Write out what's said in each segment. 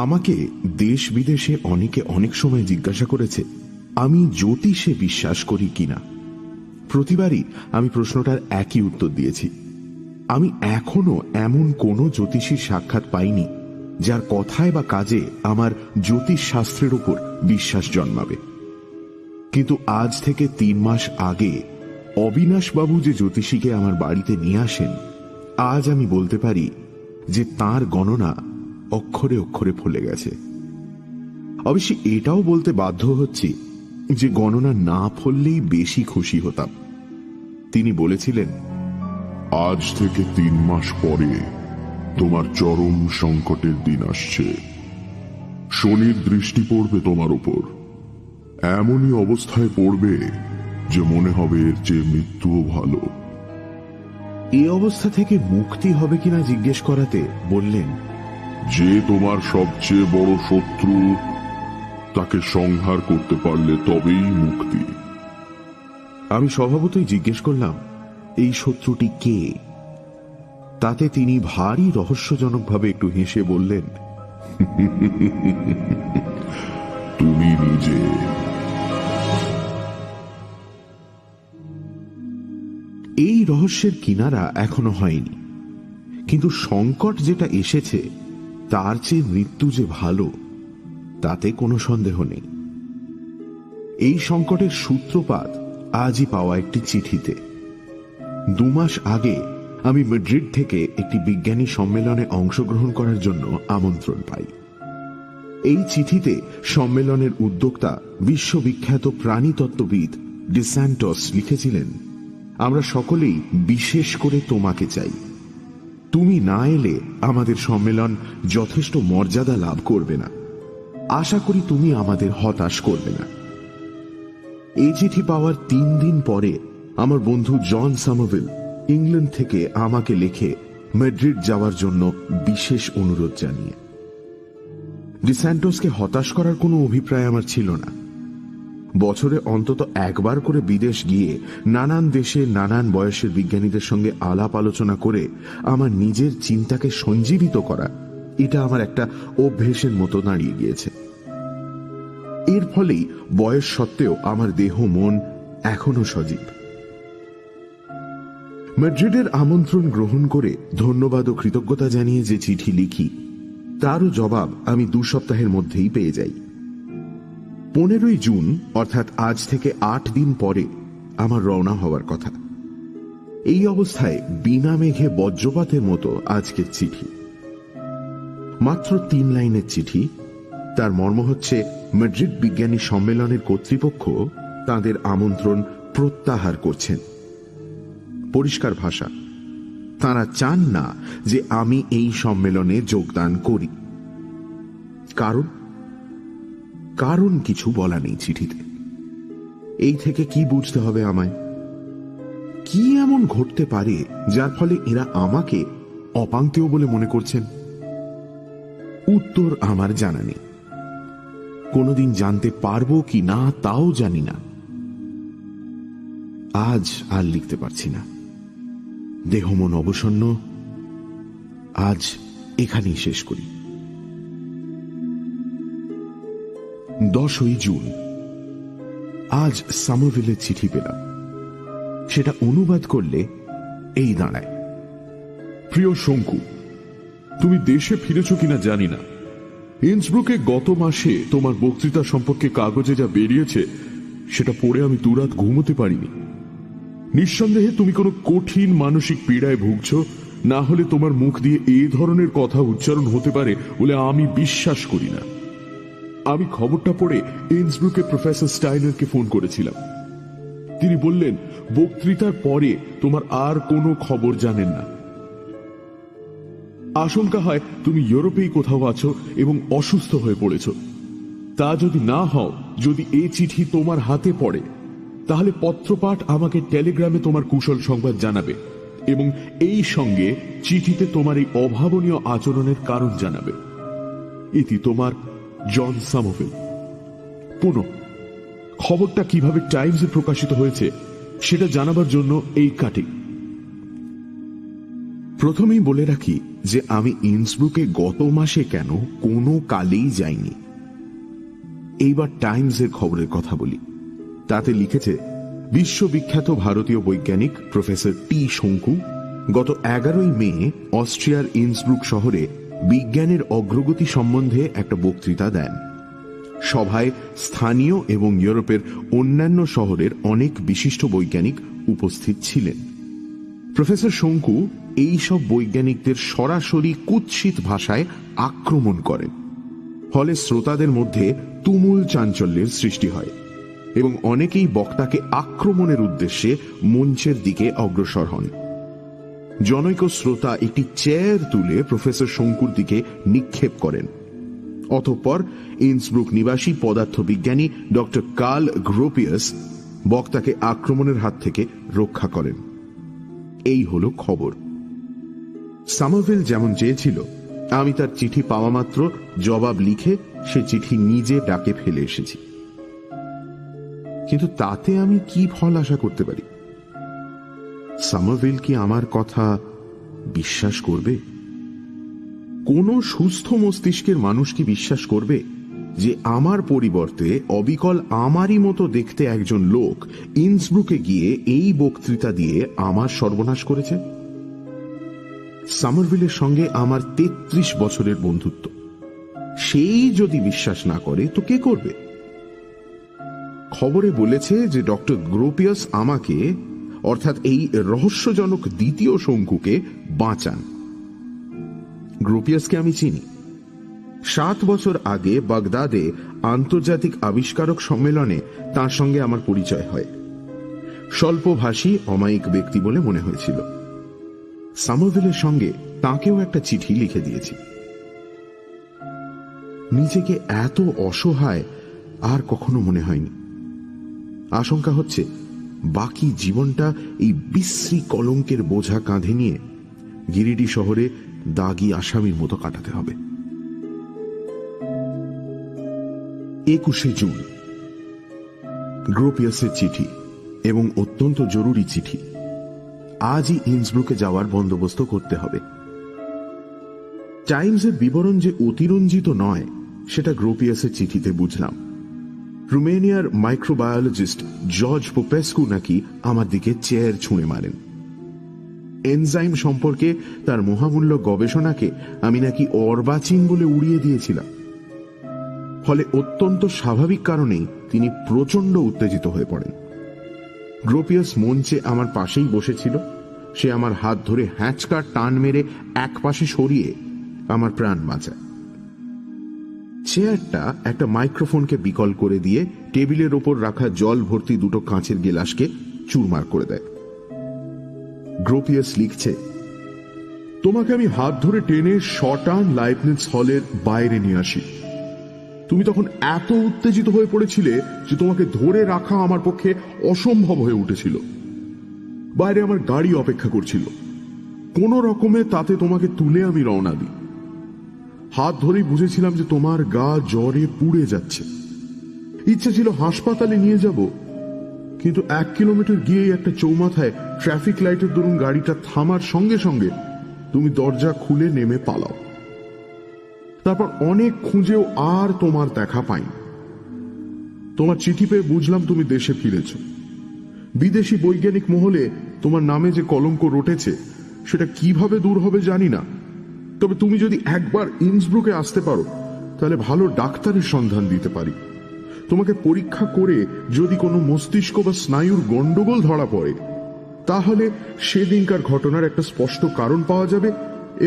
আমাকে দেশ বিদেশে অনেকে অনেক সময় জিজ্ঞাসা করেছে আমি জ্যোতিষে বিশ্বাস করি কিনা। প্রতিবারই আমি প্রশ্নটার একই উত্তর দিয়েছি, আমি এখনো এমন কোনো জ্যোতিষীর সাক্ষাৎ পাইনি যার কথায় বা কাজে আমার জ্যোতিষ শাস্ত্রের উপর বিশ্বাস জন্মাবে। কিন্তু আজ থেকে 3 মাস আগে অবিনাশবাবু যে জ্যোতিষীকে আমার বাড়িতে নিয়ে আসেন, আজ আমি বলতে পারি যে তার গণনা অক্ষরে অক্ষরে ফলে গেছে। অবশ্যই এটাও বলতে বাধ্য হচ্ছি যে গণনা না ফললেই বেশি খুশি হতাম। তিনি বলেছিলেন, আজ থেকে 3 মাস পরে তোমার চরম সংকটের দিন আসছে। শনির দৃষ্টি পড়বে তোমার উপর, এমনই অবস্থায় পড়বে যে মনে হবে এর চেয়ে মৃত্যুও ভালো। এই অবস্থা থেকে মুক্তি হবে কিনা জিজ্ঞেস করাতে বললেন, যে তোমার সবচেয়ে বড় শত্রু তাকে সংহার করতে পারলে তবেই মুক্তি। আমি স্বভাবতই জিজ্ঞেস করলাম, এই শত্রুটি কে? তাতে তিনি ভারী রহস্যজনকভাবে একটু হেসে বললেন, তুমি নিজে। এই রহস্যের কিনারা এখনো হয়নি, কিন্তু সংকট যেটা এসেছে তার চেয়ে মৃত্যু যে ভালো তাতে কোনো সন্দেহ নেই। এই সংকটের সূত্রপাত আজই পাওয়া একটি চিঠিতে। 2 মাস আগে আমি মাদ্রিদ থেকে একটি বিজ্ঞানী সম্মেলনে অংশগ্রহণ করার জন্য আমন্ত্রণ পাই। এই চিঠিতে সম্মেলনের উদ্যোক্তা বিশ্ববিখ্যাত প্রাণীতত্ত্ববিদ ডি স্যান্টোস লিখেছিলেন, আমরা সকলেই বিশেষ করে তোমাকে চাই। তুমি না এলে আমাদের সম্মেলন যথেষ্ট মর্যাদা লাভ করবে না। আশা করি তুমি আমাদের হতাশ করবে না। এই চিঠি পাওয়ার 3 দিন পরে আমার বন্ধু জন সামারভিল ইংল্যান্ড থেকে আমাকে লিখে মাদ্রিদ যাওয়ার জন্য বিশেষ অনুরোধ জানিয়ে। ডি স্যান্টোসকে হতাশ করার কোনো অভিপ্রায় আমার ছিল না। বছরে অন্তত একবার করে বিদেশ গিয়ে নানান দেশে নানান বয়সের বিজ্ঞানীদের সঙ্গে আলাপ আলোচনা করে আমার নিজের চিন্তাকে সঞ্জীবিত করা, এটা আমার একটা অভ্যেসের মতো দাঁড়িয়ে গিয়েছে। এর ফলেই বয়স সত্ত্বেও আমার দেহ মন এখনো সজীব। মাদ্রিদের আমন্ত্রণ গ্রহণ করে ধন্যবাদ ও কৃতজ্ঞতা জানিয়ে যে চিঠি লিখি, তারও জবাব আমি 2 সপ্তাহের মধ্যেই পেয়ে যাই। 15ই জুন অর্থাৎ আজ থেকে 8 দিন পরে আমার রওনা হওয়ার কথা। এই অবস্থায় বিনা মেঘে বজ্রপাতের মতো আজকের চিঠি। মাত্র 3 লাইনের চিঠি। তার মর্ম হচ্ছে, মাদ্রিদ বিজ্ঞানী সম্মেলনের কর্তৃপক্ষ তাদের আমন্ত্রণ প্রত্যাহার করছেন। পরিষ্কার ভাষা, তারা চান না যে আমি এই সম্মেলনে যোগদান করি। কারণ কিছু বলা নেই চিঠিতে। এই থেকে কি বুঝতে হবে আমায়? কি এমন ঘটতে পারে যার ফলে এরা আমাকে অপাঙ্ক্তেয় বলে মনে করছেন? উত্তর আমার জানা নেই। কোনদিন জানতে পারবো কি না তাও জানি না। আজ আর লিখতে পারছি না। দেহ মন অবসন্ন। আজ এখানেই শেষ করি। 10ই জুন। আজ সামারভিলের চিঠি পেলাম। সেটা অনুবাদ করলে এই দাঁড়ায়, প্রিয় শঙ্কু, তুমি দেশে ফিরেছ কিনা জানি না। ইন্সব্রুকে গত মাসে তোমার বক্তৃতা সম্পর্কে কাগজে যা বেরিয়েছে সেটা পড়ে আমি দুরাত ঘুমোতে পারিনি। নিঃসন্দেহে তুমি কোনো কঠিন মানসিক পীড়ায় ভুগছ, না হলে তোমার মুখ দিয়ে এই ধরনের কথা উচ্চারণ হতে পারে বলে আমি বিশ্বাস করি না। আমি খবরটা পড়ে ইন্সব্রুকে প্রফেসর স্টাইনারকে ফোন করেছিলাম। তিনি বললেন বক্তৃতার পরে তোমার আর কোনো খবর জানেন না। আশঙ্কা হয় তুমি ইউরোপেই কোথাও আছো এবং অসুস্থ হয়ে পড়েছ। তা যদি না হও, যদি এই চিঠি তোমার হাতে পড়ে, তাহলে পত্রপাঠ আমাকে টেলিগ্রামে তোমার কুশল সংবাদ জানাবে এবং এই সঙ্গে চিঠিতে তোমার এই অভাবনীয় আচরণের কারণ জানাবে। ইতি তোমার জন সামারভিল। পুনঃ খবরটা কিভাবে টাইমসে প্রকাশিত হয়েছে সেটা জানাবার জন্য এই কাটিং। প্রথমেই বলে রাখি যে আমি ইন্সব্রুকে গত মাসে কেন কোনো কালেই যাইনি। এইবার টাইমসের খবরের কথা বলি। তাতে লিখেছে, বিশ্ববিখ্যাত ভারতীয় বৈজ্ঞানিক প্রফেসর টি শঙ্কু গত 11 মে অস্ট্রিয়ার ইন্সব্রুক শহরে বিজ্ঞানের অগ্রগতি সম্বন্ধে একটা বক্তৃতা দেন। সভায় স্থানীয় এবং ইউরোপের অন্যান্য শহরের অনেক বিশিষ্ট বৈজ্ঞানিক উপস্থিত ছিলেন। প্রফেসর শঙ্কু এই সব বৈজ্ঞানিকদের সরাসরি কুৎসিত ভাষায় আক্রমণ করেন, ফলে শ্রোতাদের মধ্যে তুমুল চাঞ্চল্যের সৃষ্টি হয় এবং অনেকেই বক্তাকে আক্রমণের উদ্দেশ্যে মঞ্চের দিকে অগ্রসর হন। জনৈক শ্রোতা একটি চেয়ার তুলে প্রফেসর শঙ্কুর দিকে নিক্ষেপ করেন। অতঃপর ইন্সব্রুক নিবাসী পদার্থবিজ্ঞানী ডক্টর কার্ল গ্রোপিয়াস বক্তাকে আক্রমণের হাত থেকে রক্ষা করেন। এই হলো খবর। সামারভিল যেমন চেয়েছিল, আমি তার চিঠি পাওয়া মাত্র জবাব লিখে সে চিঠি নিজে ডাকে ফেলে এসেছি। কিন্তু তাতে আমি কি ফল আশা করতে পারি? সামারভিল কি আমার কথা বিশ্বাস করবে? কোন সুস্থ মস্তিষ্কের মানুষ কি বিশ্বাস করবে যে আমার পরিবর্তে অবিকল আমারই মতো দেখতে একজন লোক ইন্সব্রুকে গিয়ে এই বক্তৃতা দিয়ে আমার সর্বনাশ করেছে? সামারভিলের সঙ্গে আমার 33 বছরের বন্ধুত্ব, সেই যদি বিশ্বাস না করে তো কে করবে? খবরে বলেছে যে ডক্টর গ্রোপিয়াস আমাকে, অর্থাৎ এই রহস্যজনক দ্বিতীয় শঙ্কুকে বাঁচান। গ্রোপিয়াসকে আমি চিনি। 7 বছর আগে বাগদাদে আন্তর্জাতিক আবিষ্কারক সম্মেলনে তার সঙ্গে আমার পরিচয় হয়। স্বল্পভাষী অমায়িক ব্যক্তি বলে মনে হয়েছিল। সামারভিলের সঙ্গে তাকেও একটা চিঠি লিখে দিয়েছি। নিজেকে এত অসহায় আর কখনো মনে হয়নি। আশঙ্কা হচ্ছে বাকি জীবনটা এই বিশ্রী কলঙ্কের বোঝা কাঁধে নিয়ে গিরিডি শহরে দাগী আসামির মতো কাটাতে হবে। 21 জুন, গ্রোপিয়াসের চিঠি, এবং অত্যন্ত জরুরি চিঠি। আজই ইন্সব্রুকে যাওয়ার বন্দোবস্ত করতে হবে। টাইমসের বিবরণ যে অতিরঞ্জিত নয় সেটা গ্রোপিয়াসের চিঠিতে বুঝলাম। রোমেনিয়ার মাইক্রোবায়োলজিস্ট জর্জ পোপেস্কু নাকি আমার দিকে চেয়ার ছুঁড়ে মারেন। এনজাইম সম্পর্কে তার মহামূল্য গবেষণাকে আমি নাকি অর্বাচীন বলে উড়িয়ে দিয়েছিলাম। ফলে অত্যন্ত স্বাভাবিক কারণেই তিনি প্রচন্ড উত্তেজিত হয়ে পড়েন। গ্রোপিয়াস মঞ্চে আমার পাশেই বসেছিল। সে আমার হাত ধরে হ্যাঁচকা টান মেরে এক পাশে সরিয়ে আমার প্রাণ বাঁচায়। চেয়ারটা একটা মাইক্রোফোনকে বিকল করে দিয়ে টেবিলের ওপর রাখা জল ভর্তি দুটো কাঁচের গেলাসকে চুরমার করে দেয়। গ্রোপিয়াস লিখছে, তোমাকে আমি হাত ধরে টেনে শটান লাইবনিজ হলের বাইরে নিয়ে আসি। তুমি তখন এত উত্তেজিত হয়ে পড়েছিলে যে তোমাকে ধরে রাখা আমার পক্ষে অসম্ভব হয়ে উঠেছিল। বাইরে আমার গাড়ি অপেক্ষা করছিল। কোন রকমে তাতে তোমাকে তুলে আমি রওনা দিই। হাত ধরেই বুঝেছিলাম যে তোমার গা জ্বরে পুড়ে যাচ্ছে। ইচ্ছা ছিল হাসপাতালে নিয়ে যাব, কিন্তু 1 কিলোমিটার গিয়েই একটা চৌমাথায় ট্রাফিক লাইটের দরুন গাড়িটা থামার সঙ্গে সঙ্গে তুমি দরজা খুলে নেমে পালাও। তারপর অনেক খুঁজেও আর তোমার দেখা পাইনি। তোমার চিঠি পেয়ে বুঝলাম তুমি দেশে ফিরেছ। বিদেশি বৈজ্ঞানিক মহলে তোমার নামে যে কলঙ্ক রটেছে সেটা কিভাবে দূর হবে জানি না, তবে তুমি যদি একবার ইন্সব্রুকে আসতে পারো তাহলে ভালো ডাক্তারের সন্ধান দিতে পারি। তোমাকে পরীক্ষা করে যদি কোনো মস্তিষ্ক বা স্নায়ুর গন্ডগোল ধরা পড়ে তাহলে সেদিনকার ঘটনার একটা স্পষ্ট কারণ পাওয়া যাবে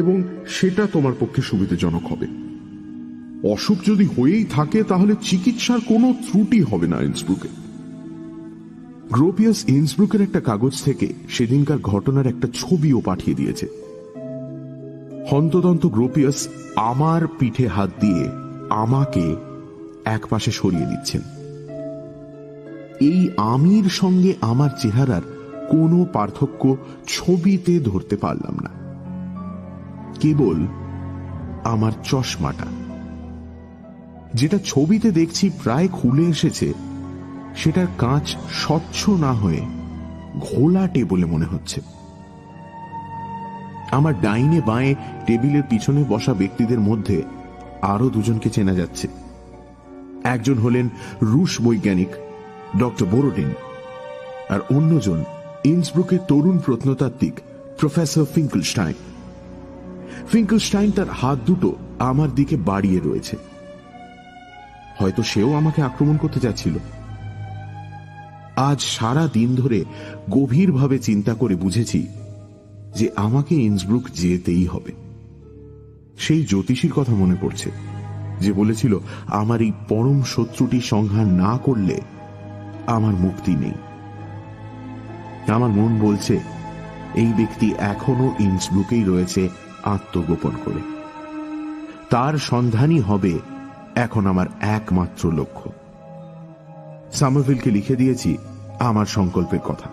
এবং সেটা তোমার পক্ষে সুবিধাজনক হবে। অসুখ যদি হয়েই থাকে তাহলে চিকিৎসার কোনো ত্রুটি হবে না ইন্সব্রুকে। গ্রোপিয়াস ইন্সব্রুকের একটা কাগজ থেকে সেদিনকার ঘটনার একটা ছবিও পাঠিয়ে দিয়েছে। হন্তদন্ত গ্রোপিয়াস আমার পিঠে হাত দিয়ে আমাকে এক পাশে সরিয়ে দিচ্ছেন। এই আমির সঙ্গে আমার চেহারার কোনো পার্থক্য ছবিতে ধরতে পারলাম না, কেবল আমার চশমাটা, যেটা ছবিতে দেখছি প্রায় খুলে এসেছে, সেটার কাঁচ স্বচ্ছ না হয়ে ঘোলাটে বলে মনে হচ্ছে। আমার ডাইনে বাঁয়ে টেবিলের পিছনে বসা ব্যক্তিদের মধ্যে আরো দুজনকে চেনা যাচ্ছে। একজন হলেন রুশ বৈজ্ঞানিক ডক্টর বোরোডিন, আর অন্যজন ইন্সব্রুকের তরুণ প্রত্নতাত্ত্বিক প্রফেসর ফিঙ্কেলস্টাইন। ফিঙ্কেলস্টাইন তার হাত দুটো আমার দিকে বাড়িয়ে রয়েছে, হয়তো সেও আমাকে আক্রমণ করতে যাচ্ছিল। আজ সারা দিন ধরে গভীরভাবে চিন্তা করে বুঝেছি যে আমাকে ইন্সব্রুক যেতেই হবে। সেই জ্যোতিষীর কথা মনে পড়ছে যে বলেছিল আমার এই পরম শত্রুটি সংহার না করলে আমার মুক্তি নেই। আমার মন বলছে এই ব্যক্তি এখনো ইন্সব্রুকেই রয়েছে আত্মগোপন করে। তার সন্ধানই হবে এখন আমার একমাত্র লক্ষ্য। সামারভিলকে লিখে দিয়েছি আমার সংকল্পের কথা,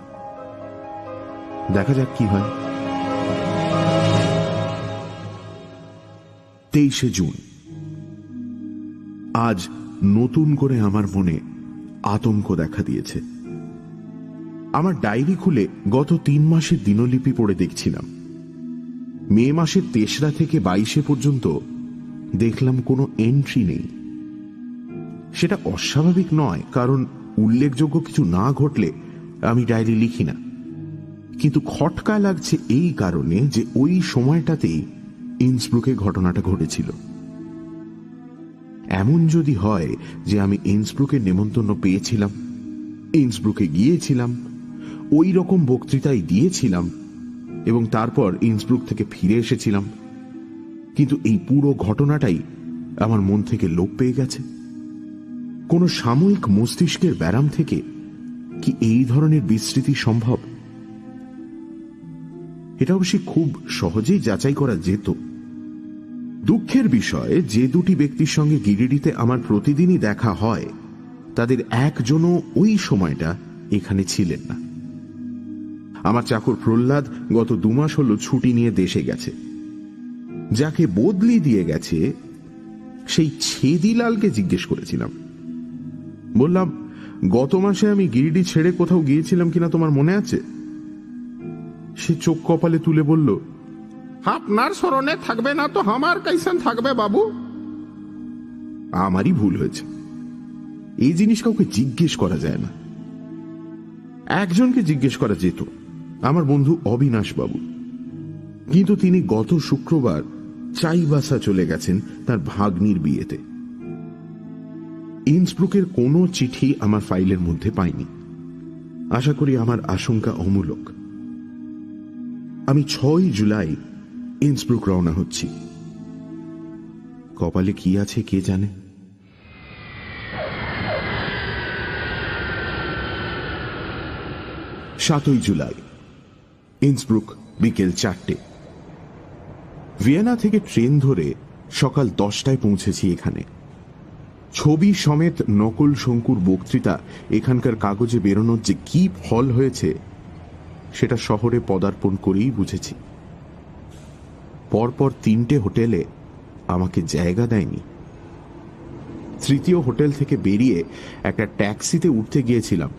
দেখা যাক কি হয়। 23শে জুন। আজ নতুন করে আমার মনে আতঙ্ক দেখা দিয়েছে। আমার ডায়েরি খুলে গত 3 মাসের দিনলিপি পড়ে দেখছিলাম। মে মাসের 3রা থেকে 22 পর্যন্ত দেখলাম কোনো এন্ট্রি নেই। সেটা অস্বাভাবিক নয়, কারণ উল্লেখযোগ্য কিছু না ঘটলে আমি ডায়েরি লিখি না। কিন্তু খটকা লাগছে এই কারণে যে ওই সময়টাতেই ইন্সব্রুকে ঘটনাটা ঘটেছিল। এমন যদি হয় যে আমি ইন্সব্রুকের নেমন্তন্ন পেয়েছিলাম, ইন্সব্রুকে গিয়েছিলাম, ওই রকম বক্তৃতাই দিয়েছিলাম এবং তারপর ইন্সব্রুক থেকে ফিরে এসেছিলাম, কিন্তু এই পুরো ঘটনাটাই আমার মন থেকে লোপ পেয়ে গেছে, কোন সাময়িক মস্তিষ্কের ব্যারাম থেকে কি এই ধরনের বিস্মৃতি সম্ভব? এটা অবশ্যই খুব সহজেই যাচাই করা যেত। দুঃখের বিষয়, যে দুটি ব্যক্তির সঙ্গে গিরিডিতে আমার প্রতিদিনই দেখা হয় তাদের একজনও ওই সময়টা এখানে ছিলেন না। আমার চাকর প্রহ্লাদ গত 2 মাস হল ছুটি নিয়ে দেশে গেছে। যাকে বদলি দিয়ে গেছে সেই ছেদিলালকে জিজ্ঞেস করেছিলাম। বললাম, গত মাসে আমি গিরিডি ছেড়ে কোথাও গিয়েছিলাম কিনা তোমার মনে আছে? সে চোখ কপালে তুলে বলল, আপনার স্মরণে থাকবে না তো আমার কাইসান থাকবে বাবু। আমারই ভুল হয়েছে, এই জিনিস কাউকে জিজ্ঞেস করা যায় না। একজনকে জিজ্ঞেস করা যেত, আমার বন্ধু অবিনাশ বাবু, কিন্তু তিনি গত শুক্রবার চাইবাসা চলে গেছেন তার ভাগ্নির বিয়েতে। ইন্সব্রুকের কোনো চিঠি আমার ফাইলের মধ্যে পাইনি। আশা করি আমার আশঙ্কা অমূলক। আমি 6 জুলাই ইন্সব্রুক রওনা হচ্ছি। কপালে কি আছে কে জানে। 7 জুলাই ইন্সব্রুক, বিকেল 4টে। ভিয়েনা থেকে ট্রেন ধরে সকাল 10টায় পৌঁছেছি এখানে। ছবি সমেত নকল শঙ্কুর বক্তৃতা এখানকার কাগজে বেরোনোর যে কি ফল হয়েছে সেটা শহরে পদার্পণ করেই বুঝেছি। পরপর 3টে হোটেলে আমাকে জায়গা দেয়নি। তৃতীয় হোটেল থেকে বেরিয়ে একটা ট্যাক্সিতে উঠতে গিয়েছিলাম,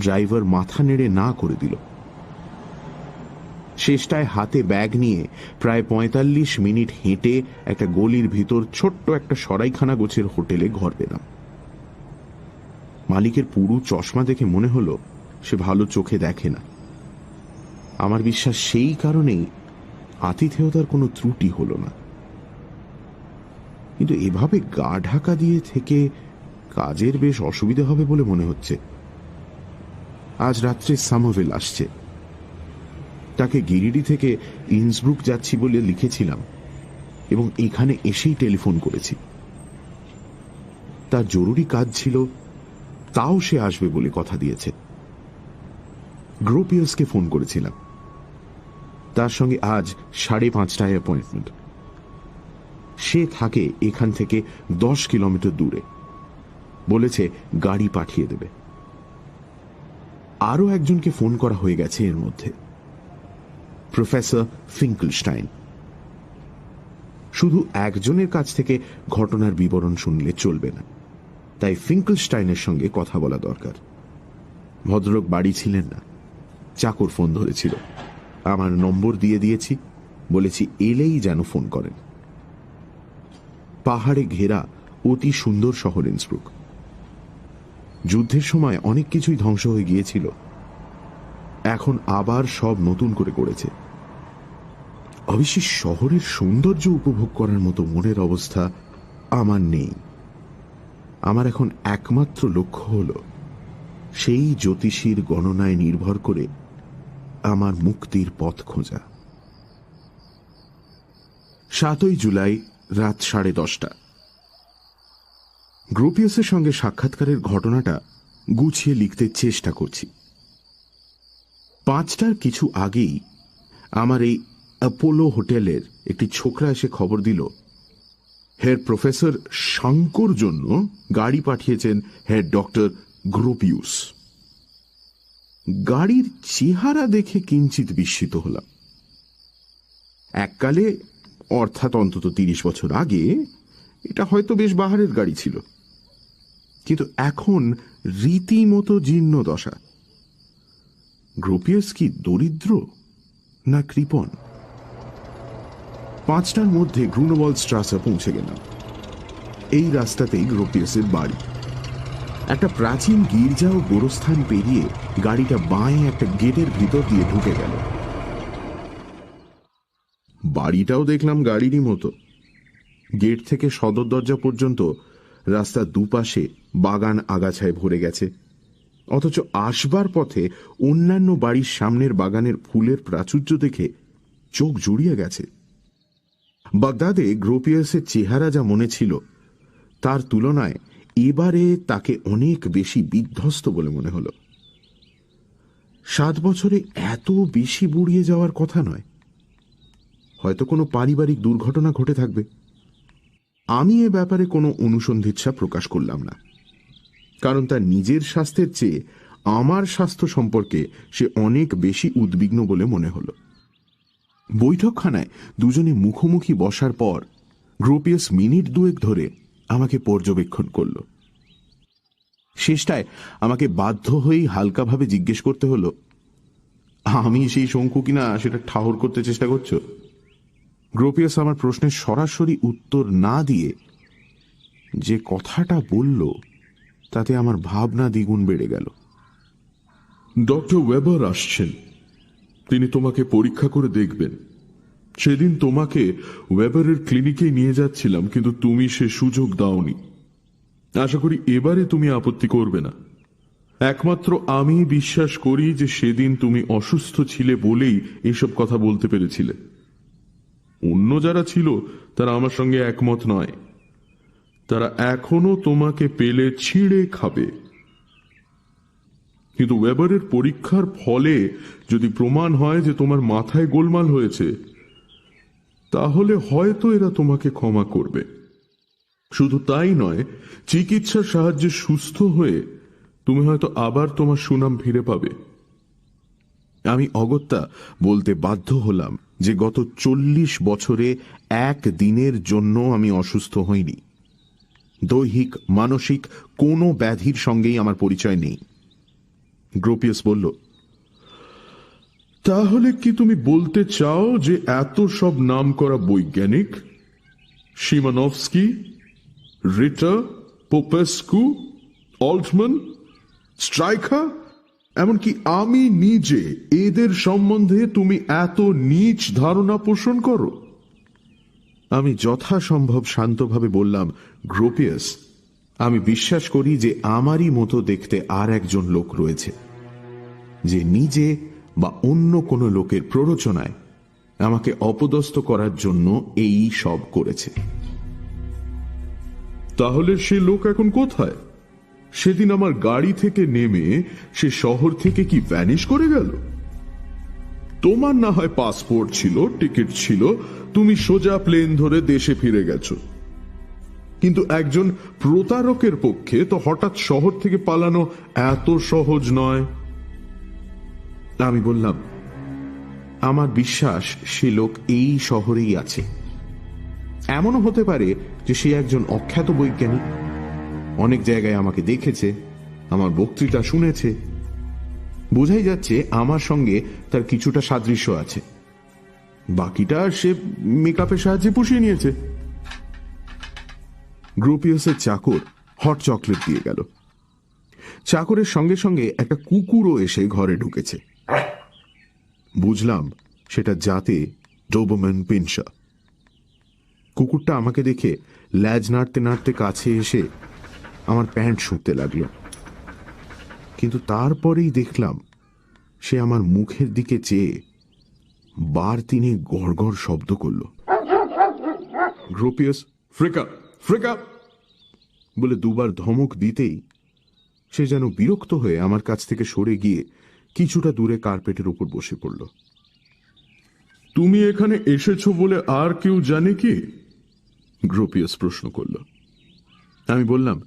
ড্রাইভার মাথা নেড়ে না করে দিল। শেষটায় হাতে ব্যাগ নিয়ে প্রায় 45 মিনিট হেঁটে একটা গলির ভিতর ছোট্ট একটা সরাইখানা গোছের হোটেলে ঘর পেলাম। মালিকের পুরু চশমা দেখে মনে হলো সে ভালো চোখে দেখে না। আমার বিশ্বাস সেই কারণেই আতিথেয়তার কোনো ত্রুটি হলো না। কিন্তু এভাবে গা ঢাকা দিয়ে থেকে কাজের বেশ অসুবিধা হবে বলে মনে হচ্ছে। আজ রাত্রে সামারভিল আসছে। তাকে গিরিডি থেকে ইন্সব্রুক যাচ্ছি বলে লিখেছিলাম এবং এখানে এসেই টেলিফোন করেছি। তার জরুরি কাজ ছিল, তাও সে আসবে বলে কথা দিয়েছে। গ্রোপিয়াসকে ফোন করেছিলাম, তার সঙ্গে আজ 5:30টায় অ্যাপয়েন্টমেন্ট। সে থাকে এখান থেকে 10 কিলোমিটার দূরে, বলেছে গাড়ি পাঠিয়ে দেবে। আরো একজনকে ফোন করা হয়ে গেছে এর মধ্যে, প্রফেসর ফিঙ্কেলস্টাইন। শুধু একজনের কাছ থেকে ঘটনার বিবরণ শুনলে চলবে না, তাই ফিঙ্কেলস্টাইনের সঙ্গে কথা বলা দরকার। ভদ্রলোক বাড়ি ছিলেন না, চাকর ফোন ধরেছিল। আমার নম্বর দিয়ে দিয়েছি, বলেছি এলেই যেন ফোন করেন। পাহাড়ে ঘেরা অতি সুন্দর শহর ইন্সব্রুক। যুদ্ধের সময় অনেক কিছুই ধ্বংস হয়ে গিয়েছিল, এখন আবার সব নতুন করে করেছে। অবশ্যই শহরের সৌন্দর্য উপভোগ করার মতো মনের অবস্থা আমার নেই। আমার এখন একমাত্র লক্ষ্য হল সেই জ্যোতিষীর গণনায় নির্ভর করে আমার মুক্তির পথ খোঁজা। 7ই জুলাই রাত 10:30। গ্রোপিয়াসের সঙ্গে সাক্ষাৎকারের ঘটনাটা গুছিয়ে লিখতে চেষ্টা করছি। 5টার কিছু আগেই আমার এই অ্যাপোলো হোটেলের একটি ছোকরা এসে খবর দিল, হেড প্রফেসর শঙ্কর জন্য গাড়ি পাঠিয়েছেন হেড ডক্টর গ্রোপিয়াস। গাড়ির চেহারা দেখে কিঞ্চিত বিস্মিত হলাম। এককালে, অর্থাৎ অন্তত 30 বছর আগে, এটা হয়তো বেশ বাহারের গাড়ি ছিল, কিন্তু এখন রীতিমতো জীর্ণ দশা। গ্রোপিয়াস কি দরিদ্র না কৃপণ? 5টার মধ্যে গ্রুনওয়াল্ড স্ট্রাসে পৌঁছে গেলাম। এই রাস্তাতেই গ্রোপিয়াসের বাড়ি। একটা প্রাচীন গির্জা ও গোরস্থান পেরিয়ে গাড়িটা বাঁয়ে একটা গেটের ভিতর দিয়ে ঢুকে গেল। বাড়িটাও দেখলাম গাড়িরই মতো। গেট থেকে সদর দরজা পর্যন্ত রাস্তার দুপাশে বাগান আগাছায় ভরে গেছে, অথচ আসবার পথে অন্যান্য বাড়ির সামনের বাগানের ফুলের প্রাচুর্য দেখে চোখ জুড়িয়ে গেছে। বাগদাদে গ্রোপিয়াসের চেহারা যা মনে ছিল তার তুলনায় এবারে তাকে অনেক বেশি বিধ্বস্ত বলে মনে হল। 7 বছরে এত বেশি বুড়িয়ে যাওয়ার কথা নয়, হয়তো কোনো পারিবারিক দুর্ঘটনা ঘটে থাকবে। আমি এ ব্যাপারে কোনো অনুসন্ধিৎসা প্রকাশ করলাম না, কারণ তার নিজের স্বাস্থ্যের চেয়ে আমার স্বাস্থ্য সম্পর্কে সে অনেক বেশি উদ্বিগ্ন বলে মনে হল। বৈঠকখানায় দুজনে মুখোমুখি বসার পর গ্রোপিয়াস মিনিট 2 ধরে আমাকে পর্যবেক্ষণ করল। শেষটায় আমাকে বাধ্য হয়েই হালকাভাবে জিজ্ঞেস করতে হলো, আমি সেই শঙ্কু কিনা সেটা ঠাহর করতে চেষ্টা করছো? গ্রোপিয়াস আমার প্রশ্নের সরাসরি উত্তর না দিয়ে যে কথাটা বলল তাতে আমার ভাবনা দ্বিগুণ বেড়ে গেল। ডক্টর ওয়েবার আসছেন, তিনি তোমাকে পরীক্ষা করে দেখবেন। সেদিন তোমাকে ওয়েবারের ক্লিনিকে নিয়ে যাচ্ছিলাম, কিন্তু তুমি সে সুযোগ দাওনি। আশা করি এবারে তুমি আপত্তি করবে না। একমাত্র আমি বিশ্বাস করি যে সেদিন তুমি অসুস্থ ছিলে বলেই এসব কথা বলতে পেরেছিলে। অন্য যারা ছিল তারা আমার সঙ্গে একমত নয়। তারা এখনো তোমাকে পেলে ছিঁড়ে খাবে। কিন্তু ওয়েবারের পরীক্ষার ফলে যদি প্রমাণ হয় যে তোমার মাথায় গোলমাল হয়েছে, তাহলে হয়তো এরা তোমাকে ক্ষমা করবে। শুধু তাই নয়, চিকিৎসার সাহায্যে সুস্থ হয়ে তুমি হয়তো আবার তোমার সুনাম ফিরে পাবে। আমি অগত্যা বলতে বাধ্য হলাম যে গত 40 বছরে এক দিনের জন্য আমি অসুস্থ হইনি। দৈহিক মানসিক কোনো ব্যাধির সঙ্গেই আমার পরিচয় নেই। গ্রোপিয়াস বলল, তাহলে কি তুমি বলতে চাও যে এত সব নামকরা বৈজ্ঞানিক, শিমানভস্কি, রিটার, পোপেস্কু, অল্টম্যান, স্ট্রাইকার, এমনকি আমি নিজে, এদের সম্বন্ধে তুমি এত নীচ ধারণা পোষণ করো? আমি যথাসম্ভব শান্তভাবে বললাম, গ্রোপিয়াস, আমি বিশ্বাস করি যে আমারই মতো দেখতে আর একজন লোক রয়েছে, যে নিজে বা অন্য কোনো লোকের প্ররোচনায় আমাকে অপদস্থ করার জন্য এই সব করেছে। তাহলে সে লোক এখন কোথায়? সেদিন আমার গাড়ি থেকে নেমে সে শহর থেকে কি ভ্যানিশ করে গেল? তোমার না হয় পাসপোর্ট ছিল, টিকিট ছিল, তুমি সোজা প্লেন ধরে দেশে ফিরে গেছো। কিন্তু একজন প্রতারকের পক্ষে তো হঠাৎ শহর থেকে পালানো এত সহজ নয়। আমি বললাম, আমার বিশ্বাস সে লোক এই শহরেই আছে। এমনও হতে পারে যে সে একজন অখ্যাত বৈজ্ঞানিক, অনেক জায়গায় আমাকে দেখেছে, আমার বক্তৃতা শুনেছে। বোঝাই যাচ্ছে আমার সঙ্গে তার কিছুটা সাদৃশ্য আছে, বাকিটা সে মেকআপের সাহায্যে পুষিয়ে নিয়েছে। গ্রোপিয়াসের চাকর হট চকলেট দিয়ে গেল। চাকরের সঙ্গে সঙ্গে একটা কুকুরও এসে ঘরে ঢুকেছে। বুঝলাম সেটা জাতে ডোবারম্যান পিনশার। কুকুরটা আমাকে দেখে ল্যাজ নাড়তে নাড়তে কাছে এসে আমার প্যান্ট শুঁকতে লাগলো, কিন্তু তারপরেই দেখলাম সে আমার মুখের দিকে চেয়ে বার তিনে গড়গড় শব্দ করল। গ্রোপিয়াস ফ্রিকা ফ্রিকা বলে দুবার ধমক দিতেই সে যেন বিরক্ত হয়ে আমার কাছ থেকে সরে গিয়ে কিছুটা দূরে কার্পেটের উপর বসে পড়ল। তুমি এখানে এসেছো বলে আর কেউ জানে কি? গ্রোপিয়াস প্রশ্ন করল। আমি বললাম,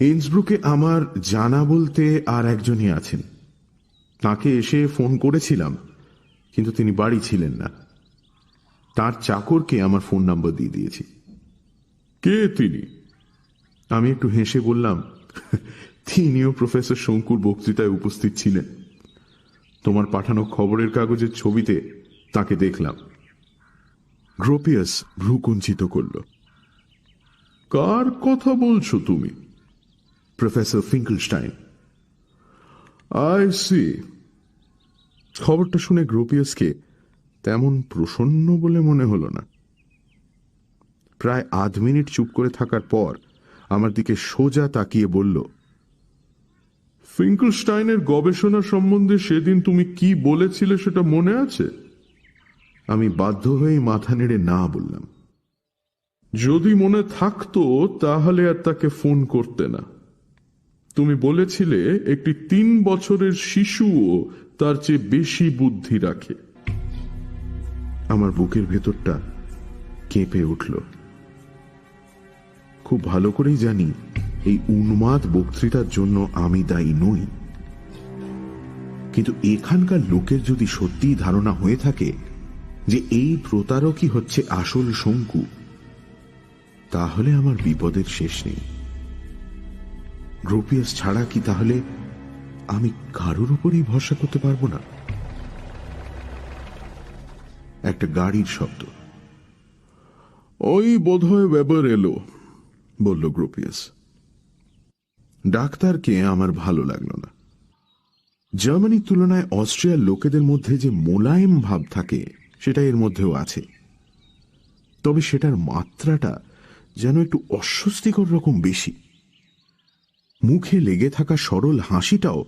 ইন্সব্রুকে আমার জানা বলতে আর একজনই আছেন। তাকে এসে ফোন করেছিলাম, কিন্তু তিনি বাড়ি ছিলেন না। তার চাকরকে আমার ফোন নাম্বার দিয়ে দিয়েছি। কে তিনি? আমি একটু হেসে বললাম, তিনিও প্রফেসর শঙ্কুর বক্তৃতায় উপস্থিত ছিলেন। তোমার পাঠানো খবরের কাগজের ছবিতে তাকে দেখলাম। গ্রোপিয়াস ভ্রুকুঞ্চিত করল। কার কথা বলছো তুমি? Professor Finkelstein. I see. খবরটা শুনে গ্রোপিয়াসকে তেমন প্রসন্ন বলে মনে হলো না। প্রায় আধ মিনিট চুপ করে থাকার পর আমার দিকে সোজা তাকিয়ে বলল, ফিঙ্কলস্টাইনের গবেষণা সম্বন্ধে সেদিন তুমি কি বলেছিলে সেটা মনে আছে? আমি বাধ্য হয়েই মাথা নেড়ে না বললাম। যদি মনে থাকতো তাহলে আর তাকে ফোন করতে না। তুমি বলেছিলে একটি 3 বছরের শিশুও তার চেয়ে বেশি বুদ্ধি রাখে। আমার বুকের ভেতরটা কেঁপে উঠল। খুব ভালো করেই জানি এই উন্মাদ বক্তৃতার জন্য আমি দায়ী নই, কিন্তু এখানকার লোকের যদি সত্যিই ধারণা হয়ে থাকে যে এই প্রতারকই হচ্ছে আসল শঙ্কু, তাহলে আমার বিপদের শেষ নেই। গ্রোপিয়াস ছাড়া কি তাহলে আমি কারোর উপরেই ভরসা করতে পারবো না? একটা গাড়ির শব্দ। ওই বোধহয় ওয়েবার এলো, বলল গ্রোপিয়াস। ডাক্তারকে আমার ভালো লাগলো না। জার্মানির তুলনায় অস্ট্রিয়ার লোকেদের মধ্যে যে মোলায়েম ভাব থাকে সেটা এর মধ্যেও আছে, তবে সেটার মাত্রাটা যেন একটু অস্বস্তিকর রকম বেশি। মুখে লেগে থাকা সরল হাসিটাও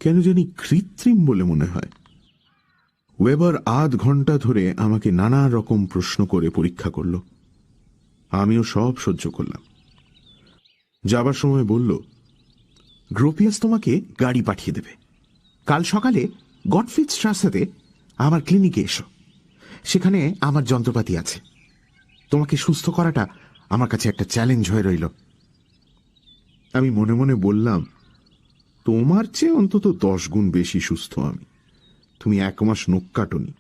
কেন জানি কৃত্রিম বলে মনে হয়। ওয়েবার আধ ঘন্টা ধরে আমাকে নানা রকম প্রশ্ন করে পরীক্ষা করল। আমিও সব সহ্য করলাম। যাবার সময় বলল, গ্রোপিয়াস তোমাকে গাড়ি পাঠিয়ে দেবে। কাল সকালে গটফ্রিড স্ট্রাসাতে আমার ক্লিনিকে এসো, সেখানে আমার যন্ত্রপাতি আছে। তোমাকে সুস্থ করাটা আমার কাছে একটা চ্যালেঞ্জ হয়ে রইল। আমি মনে মনে বললাম, তোমার চেয়ে অন্তত 10 গুণ বেশি সুস্থ আমি। তুমি 1 মাস নখ কাটনি,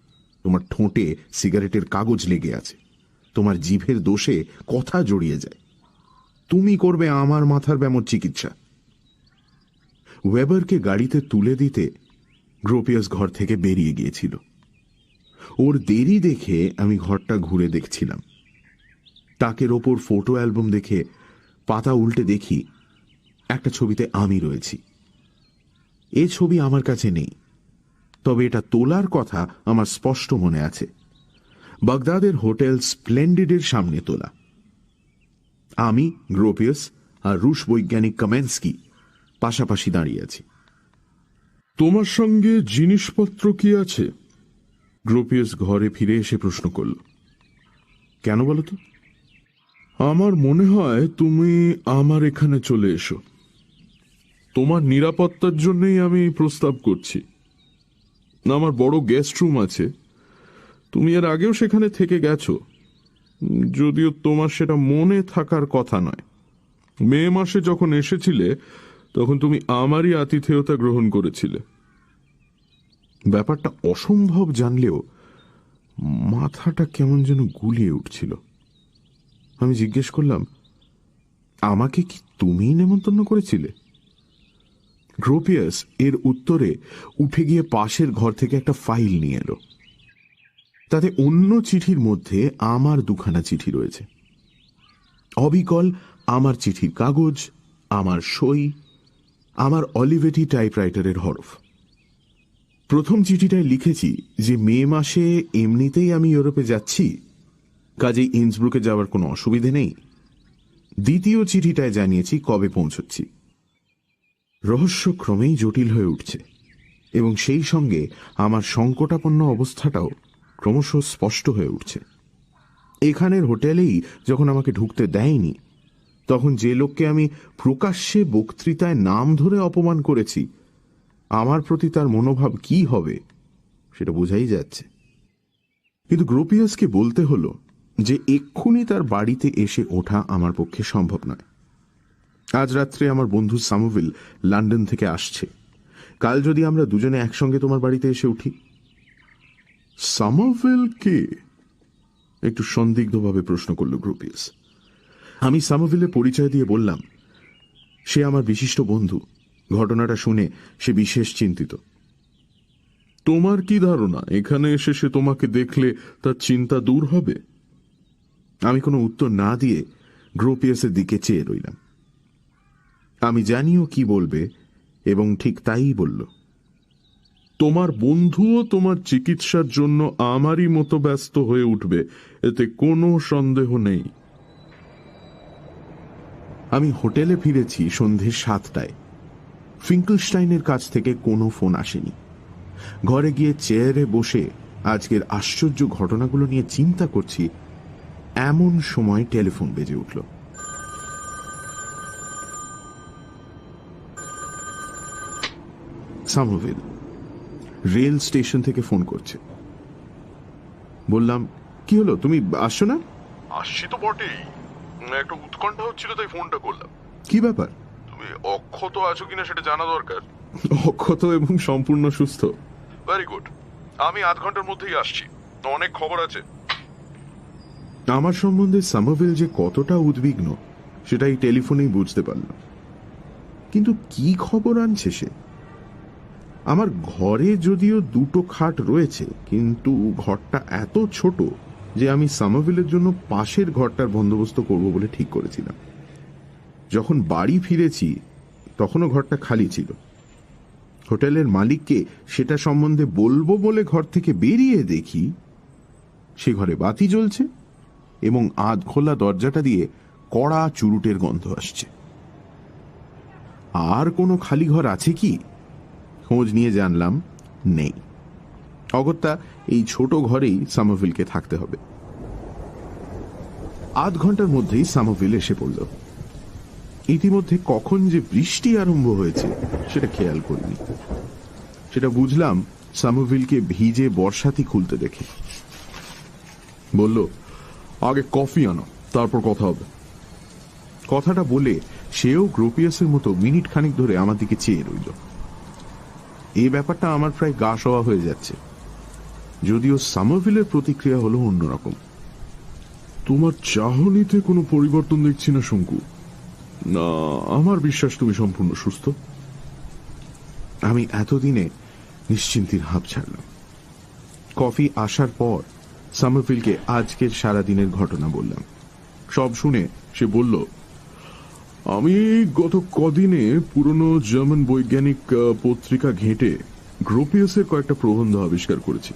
তোমার ঠোঁটে সিগারেটের কাগজ লেগে আছে, তোমার জিভের দোষে কথা জড়িয়ে যায়। তুমি করবে আমার মাথার ব্যামোর চিকিৎসা। ওয়েবারকে গাড়িতে তুলে দিতে গ্রোপিয়াস ঘর থেকে বেরিয়ে গিয়েছিল। ওর দেরি দেখে আমি ঘরটা ঘুরে দেখছিলাম। তাকের ওপর ফটো অ্যালবাম দেখে পাতা উল্টে দেখি একটা ছবিতে আমি রয়েছি। এ ছবি আমার কাছে নেই, তবে এটা তোলার কথা আমার স্পষ্ট মনে আছে। বাগদাদের হোটেল স্প্লেন্ডিডের সামনে তোলা। আমি, গ্রোপিয়াস আর রুশ বৈজ্ঞানিক কামেন্সকি পাশাপাশি দাঁড়িয়ে আছি। তোমার সঙ্গে জিনিসপত্র কি আছে? গ্রোপিয়াস ঘরে ফিরে এসে প্রশ্ন করল। কেন বলো তো? আমার মনে হয় তুমি আমার এখানে চলে এসো। তোমার নিরাপত্তার জন্যই আমি প্রস্তাব করছি। আমার বড় গেস্ট রুম আছে, তুমি এর আগেও সেখানে থেকে গেছো, যদিও তোমার সেটা মনে থাকার কথা নয়। মে মাসে যখন এসেছিলে তখন তুমি আমারই আতিথেয়তা গ্রহণ করেছিলে। ব্যাপারটা অসম্ভব জানলেও মাথাটা কেমন যেন গুলিয়ে উঠছিল। আমি জিজ্ঞেস করলাম, আমাকে কি তুমিই নেমন্তন্ন করেছিলে? গ্রোপিয়াস এর উত্তরে উঠে গিয়ে পাশের ঘর থেকে একটা ফাইল নিয়ে এলো। তাতে অন্য চিঠির মধ্যে আমার দুখানা চিঠি রয়েছে। অবিকল আমার চিঠির কাগজ, আমার সই, আমার অলিভেটি টাইপরাইটারের হরফ। প্রথম চিঠিটায় লিখেছি যে মে মাসে এমনিতেই আমি ইউরোপে যাচ্ছি, কাজেই ইন্সব্রুকে যাওয়ার কোনো অসুবিধে নেই। দ্বিতীয় চিঠিটায় জানিয়েছি কবে পৌঁছচ্ছি। রহস্য ক্রমেই জটিল হয়ে উঠছে এবং সেই সঙ্গে আমার সংকটাপন্ন অবস্থাটাও ক্রমশ স্পষ্ট হয়ে উঠছে। এখানের হোটেলেই যখন আমাকে ঢুকতে দেয়নি, তখন যে লোককে আমি প্রকাশ্যে বক্তৃতায় নাম ধরে অপমান করেছি, আমার প্রতি তার মনোভাব কি হবে সেটা বোঝাই যাচ্ছে। কিন্তু গ্রোপিয়াসকে বলতে হলো যে এক্ষুনি তার বাড়িতে এসে ওঠা আমার পক্ষে সম্ভব নয়। আজ রাত্রে আমার বন্ধু সামোভিল লন্ডন থেকে আসছে। কাল যদি আমরা দুজনে একসঙ্গে তোমার বাড়িতে এসে উঠি। সামারভিল কে? একটু সন্দিগ্ধভাবে প্রশ্ন করল গ্রোপিয়াস। আমি সামোভিলের পরিচয় দিয়ে বললাম, সে আমার বিশিষ্ট বন্ধু। ঘটনাটা শুনে সে বিশেষ চিন্তিত। তোমার কি ধারণা এখানে এসে সে তোমাকে দেখলে তার চিন্তা দূর হবে? আমি কোনো উত্তর না দিয়ে গ্রোপিয়াসের দিকে চেয়ে রইলাম। আমি জানিও কি বলবে এবং ঠিক তাই বলল। তোমার বন্ধুও তোমার চিকিৎসার জন্য আমারই মতো ব্যস্ত হয়ে উঠবে, এতে কোনো সন্দেহ নেই। আমি হোটেলে ফিরেছি সন্ধে 7টায়। ফিঙ্কলস্টাইনের কাছ থেকে কোনো ফোন আসেনি। ঘরে গিয়ে চেয়ারে বসে আজকের আশ্চর্য ঘটনাগুলো নিয়ে চিন্তা করছি, এমন সময় টেলিফোন বেজে উঠল। সামোভিল রেল স্টেশন থেকে ফোন করছে। বললাম, কি হলো, তুমি আসছো না? আসছি তো বটেই, একটা উৎকণ্ঠা হচ্ছিল তাই ফোনটা করলাম। কি ব্যাপার? তুমি অক্ষত আছো কিনা সেটা জানা দরকার। অক্ষত এবং সম্পূর্ণ সুস্থ। ভেরি গুড, আমি আধ ঘন্টার মধ্যেই আসছি, অনেক খবর আছে। আমার সম্বন্ধে সামোভিল যে কতটা উদ্বিগ্ন সেটাই টেলিফোনেই বুঝতে পারলাম। কিন্তু কি খবর আনছে সে? আমার ঘরে যদিও দুটো খাট রয়েছে, কিন্তু ঘরটা এত ছোট যে আমি সামোভিলের জন্য পাশের ঘরটার বন্দোবস্ত করব বলে ঠিক করেছিলাম। যখন বাড়ি ফিরেছি তখনও ঘরটা খালি ছিল। হোটেলের মালিককে সেটা সম্বন্ধে বলবো বলে ঘর থেকে বেরিয়ে দেখি সে ঘরে বাতি জ্বলছে এবং আধ খোলা দরজাটা দিয়ে কড়া চুরুটের গন্ধ আসছে। আর কোনো খালি ঘর আছে কি খোঁজ নিয়ে জানলাম নেই। অগত্যা এই ছোট ঘরেই সামোভিলকে থাকতে হবে। আধ ঘন্টার মধ্যেই সামোভিল এসে পড়ল। ইতিমধ্যে কখন যে বৃষ্টি আরম্ভ হয়েছে সেটা খেয়াল করিনি। সেটা বুঝলাম সামোভিলকে ভিজে বর্ষাতি খুলতে দেখে। বলল, আগে কফি আনো, তারপর কথা হবে। কথাটা বলে সেও গ্রোপিয়াসের মতো মিনিট খানিক ধরে আমার দিকে চেয়ে রইল। এই ব্যাপারটা আমার প্রায় গা সওয়া হয়ে যাচ্ছে, যদিও সামোভিলের প্রতিক্রিয়া হলো অন্যরকম। তোমার চাহনিতে কোনো পরিবর্তন দেখছি না শঙ্কু। না, আমার বিশ্বাস তুমি সম্পূর্ণ সুস্থ। আমি এতদিনে নিশ্চিন্তির হাঁপ ছাড়লাম। কফি আসার পর সামোভিলকে আজকের সারাদিনের ঘটনা বললাম। সব শুনে সে বলল, আমি গত কদিনে পুরনো জার্মান বৈজ্ঞানিক পত্রিকা ঘেঁটে গ্রোপিয়াসের কয়েকটা প্রবন্ধ আবিষ্কার করেছি।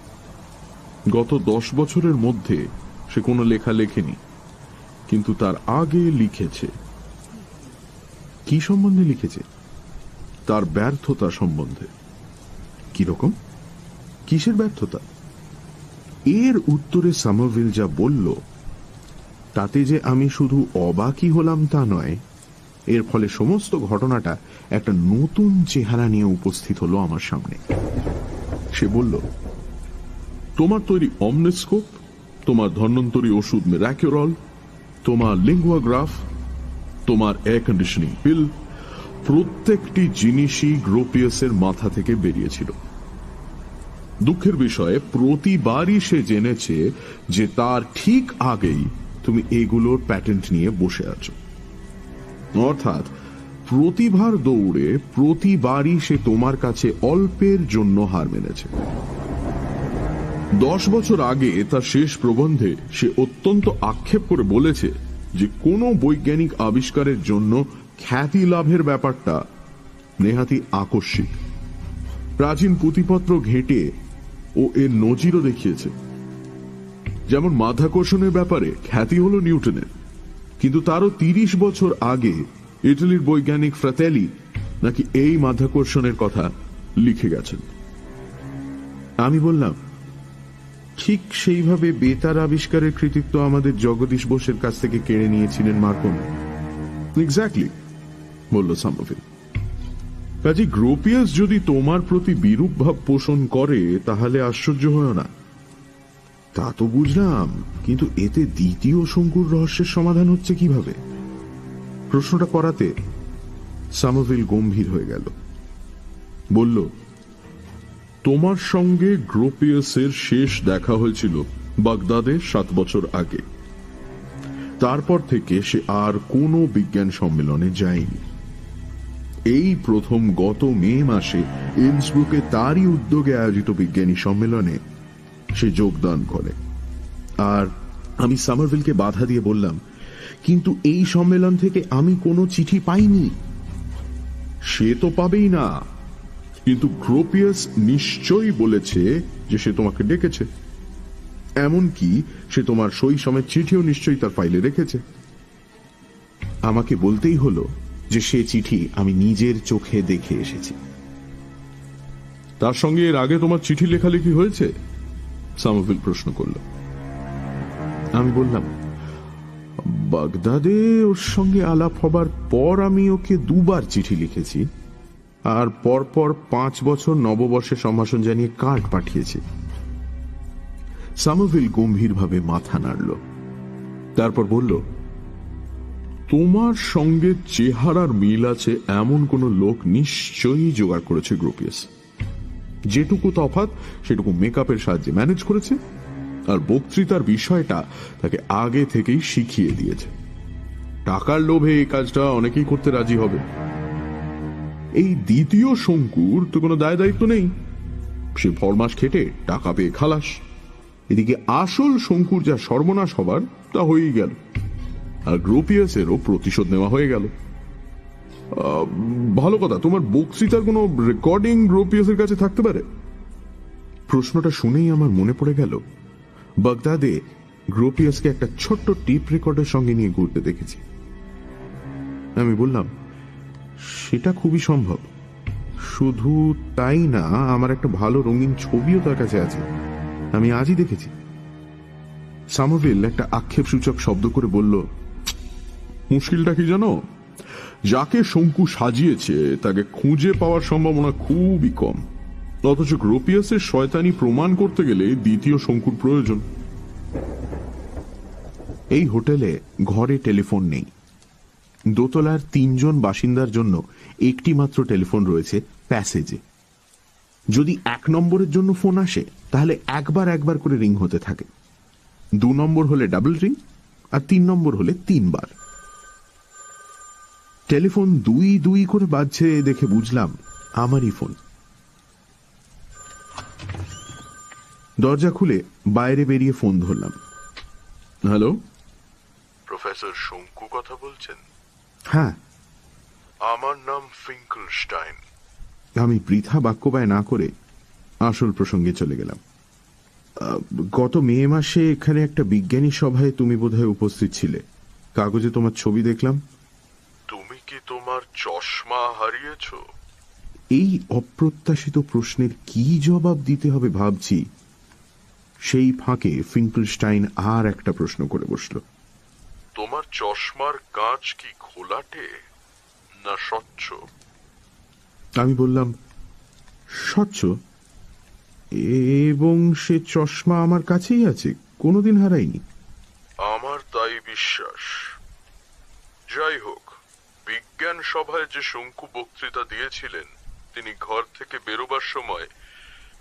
গত 10 বছরের মধ্যে সে কোনো লেখা লেখেনি, কিন্তু তার আগে লিখেছে। কি সম্বন্ধে লিখেছে? তার ব্যর্থতা সম্বন্ধে। কিরকম? কিসের ব্যর্থতা? এর উত্তরে সামোভিল যা বলল তাতে যে আমি শুধু অবাকই হলাম তা নয়, এর ফলে সমস্ত ঘটনাটা একটা নতুন চেহারা নিয়ে উপস্থিত হলো আমার সামনে। সে বলল, তোমার তৈরি অমনেস্কোপ, তোমার ধন্বন্তরী ওষুধ মিরাকিউরল, তোমার লিঙ্গুয়াগ্রাফ, তোমার এয়ার কন্ডিশনিং পিল, প্রত্যেকটি জিনিসই গ্রোপিয়াসের মাথা থেকে বেরিয়েছিল। দুঃখের বিষয়ে প্রতিবারই সে জেনেছে যে তার ঠিক আগেই তুমি এগুলোর প্যাটেন্ট নিয়ে বসে আছো। অর্থাৎ প্রতিভার দৌড়ে প্রতিবারই সে তোমার কাছে অল্পের জন্য হার মেনেছে। 10 বছর আগে তার শেষ প্রবন্ধে সে অত্যন্ত আক্ষেপ করে বলেছে যে কোনো বৈজ্ঞানিক আবিষ্কারের জন্য খ্যাতি লাভের ব্যাপারটা নেহাতি আকস্মিক। প্রাচীন পুঁথিপত্র ঘেঁটে ও এর নজিরও দেখিয়েছে। যেমন মাধ্যাকর্ষণের ব্যাপারে খ্যাতি হলো নিউটনের, কিন্তু তারও 30 বছর আগে ইটালির বৈজ্ঞানিক ফ্রাতেলি নাকি এই মাধ্যাকর্ষণের কথা লিখে গেছেন। আমি বললাম, ঠিক সেইভাবে বেতার আবিষ্কারের কৃতিত্ব আমাদের জগদীশ বোসের কাছ থেকে কেড়ে নিয়েছিলেন মার্কনি। এক্স্যাক্টলি, বলল সামোভিল। কাজে গ্রোপিয়াস যদি তোমার প্রতি বিরূপ ভাব পোষণ করে তাহলে আশ্চর্য হয় না। তা তো বুঝলাম, কিন্তু এতে দ্বিতীয় শঙ্কুর রহস্যের সমাধান হচ্ছে কিভাবে? প্রশ্নটা করাতে সামোভিল গম্ভীর হয়ে গেল। বলল, তোমার সঙ্গে গ্রোপিয়াসের শেষ দেখা হয়েছিল বাগদাদে 7 বছর আগে। তারপর থেকে সে আর কোনো বিজ্ঞান সম্মেলনে যায়নি। এই প্রথম গত মে মাসে ইন্সব্রুকে তারই উদ্যোগে আয়োজিত বিজ্ঞানী সম্মেলনে সে যোগদান করে। আর আমি সামারভিলকে বাধা দিয়ে বললাম, কিন্তু এই সম্মেলন থেকে আমি কোনো চিঠি পাইনি। সে তো পাবেই না, কিন্তু গ্রোপিয়াস নিশ্চয়ই বলেছে যে সে তোমাকে ডেকেছে। এমনকি সে তোমার সই সমেত চিঠিও নিশ্চয়ই তার ফাইলে রেখেছে। আমাকে বলতেই হলো যে সে চিঠি আমি নিজের চোখে দেখে এসেছি। তার সঙ্গে এর আগে তোমার চিঠি লেখালেখি হয়েছে? সামোভিল প্রশ্ন করল। আমি বললাম, বাগদাদে ওর সঙ্গে আলাপ হবার পর আমি ওকে 2 বার চিঠি লিখেছি, আর পরপর 5 বছর নববর্ষে সম্ভাষণ জানিয়ে কার্ড পাঠিয়েছি। সামোভিল গম্ভীরভাবে মাথা নাড়ল, তারপর বলল, তোমার সঙ্গে চেহারার মিল আছে এমন কোন লোক নিশ্চয়ই জোগাড় করেছে গ্রোপিয়াস। যেটুকু তফাৎ সেটুকু মেকআপের সাহায্যে ম্যানেজ করেছে, আর বক্তৃতার বিষয়টা তাকে আগে থেকেই শিখিয়ে দিয়েছে। টাকার লোভে এই কাজটা অনেকেই করতে রাজি হবে। এই দ্বিতীয় শঙ্কুর তো কোনো দায় দায়িত্ব নেই, সে ফরমাস খেটে টাকা পেয়ে খালাস। এদিকে আসল শঙ্কুর যা সর্বনাশ হবার তা হয়েই গেল, আর গ্রোপিয়াসেরও প্রতিশোধ নেওয়া হয়ে গেল। ভালো কথা, তোমার বক্তৃতার কোনো রেকর্ডিং গ্রোপিয়াসের কাছে থাকতে পারে? প্রশ্নটা শুনেই আমার মনে পড়ে গেল, বাগদাদে গ্রোপিয়াসকে একটা ছোট্ট টিপ রেকর্ডের সঙ্গে নিয়ে ঘুরতে দেখেছি। আমি বললাম, সেটা খুবই সম্ভব। শুধু তাই না, আমার একটা ভালো রঙিন ছবিও তার কাছে আছে, আমি আজই দেখেছি। সামোভিল একটা আক্ষেপ সূচক শব্দ করে বলল, মুশকিলটা কি জানো? যাকে শঙ্কু সাজিয়েছে তাকে খুঁজে পাওয়ার সম্ভাবনা খুবই কম, অথচ গ্রোপিয়াসের শয়তানি প্রমাণ করতে গেলে দ্বিতীয় শঙ্কুর প্রয়োজন। এই হোটেলে ঘরে টেলিফোন নেই। দোতলার 3 জন বাসিন্দার জন্য একটি মাত্র টেলিফোন রয়েছে প্যাসেজে। যদি 1 নম্বরের জন্য ফোন আসে তাহলে একবার করে রিং হতে থাকে। 2 নম্বর হলে ডাবল রিং, আর 3 নম্বর হলে 3 বার। টেলিফোন 2 করে বাজছে দেখে বুঝলাম আমারই ফোন। দরজা খুলে বাইরে বেরিয়ে ফোন ধরলাম। হ্যালো, প্রফেসর শঙ্কু কথা বলছেন? হ্যাঁ। আমার নাম ফিঙ্কলস্টাইন। আমি বৃথা বাক্য ব্যয় না করে আসল প্রসঙ্গে চলে গেলাম। গত মে মাসে এখানে একটা বিজ্ঞানী সভায় তুমি বোধহয় উপস্থিত ছিলে। কাগজে তোমার ছবি দেখলাম। তুমি কি তোমার চশমা হারিয়েছ? এই অপ্রত্যাশিত প্রশ্নের কি জবাব দিতে হবে ভাবছি, সেই ফাঁকে ফিঙ্কলস্টাইন আর একটা প্রশ্ন করে বসল। তোমার চশমার কাঁচ কি ঘোলাটে না স্বচ্ছ? আমি বললাম, স্বচ্ছ, এবং সে চশমা আমার কাছেই আছে, কোনোদিন হারাইনি। আমার তাই বিশ্বাস। যাই হোক, বিজ্ঞান সভায় যে শঙ্কু বক্তৃতা দিয়েছিলেন, তিনি ঘর থেকে বেরোবার সময়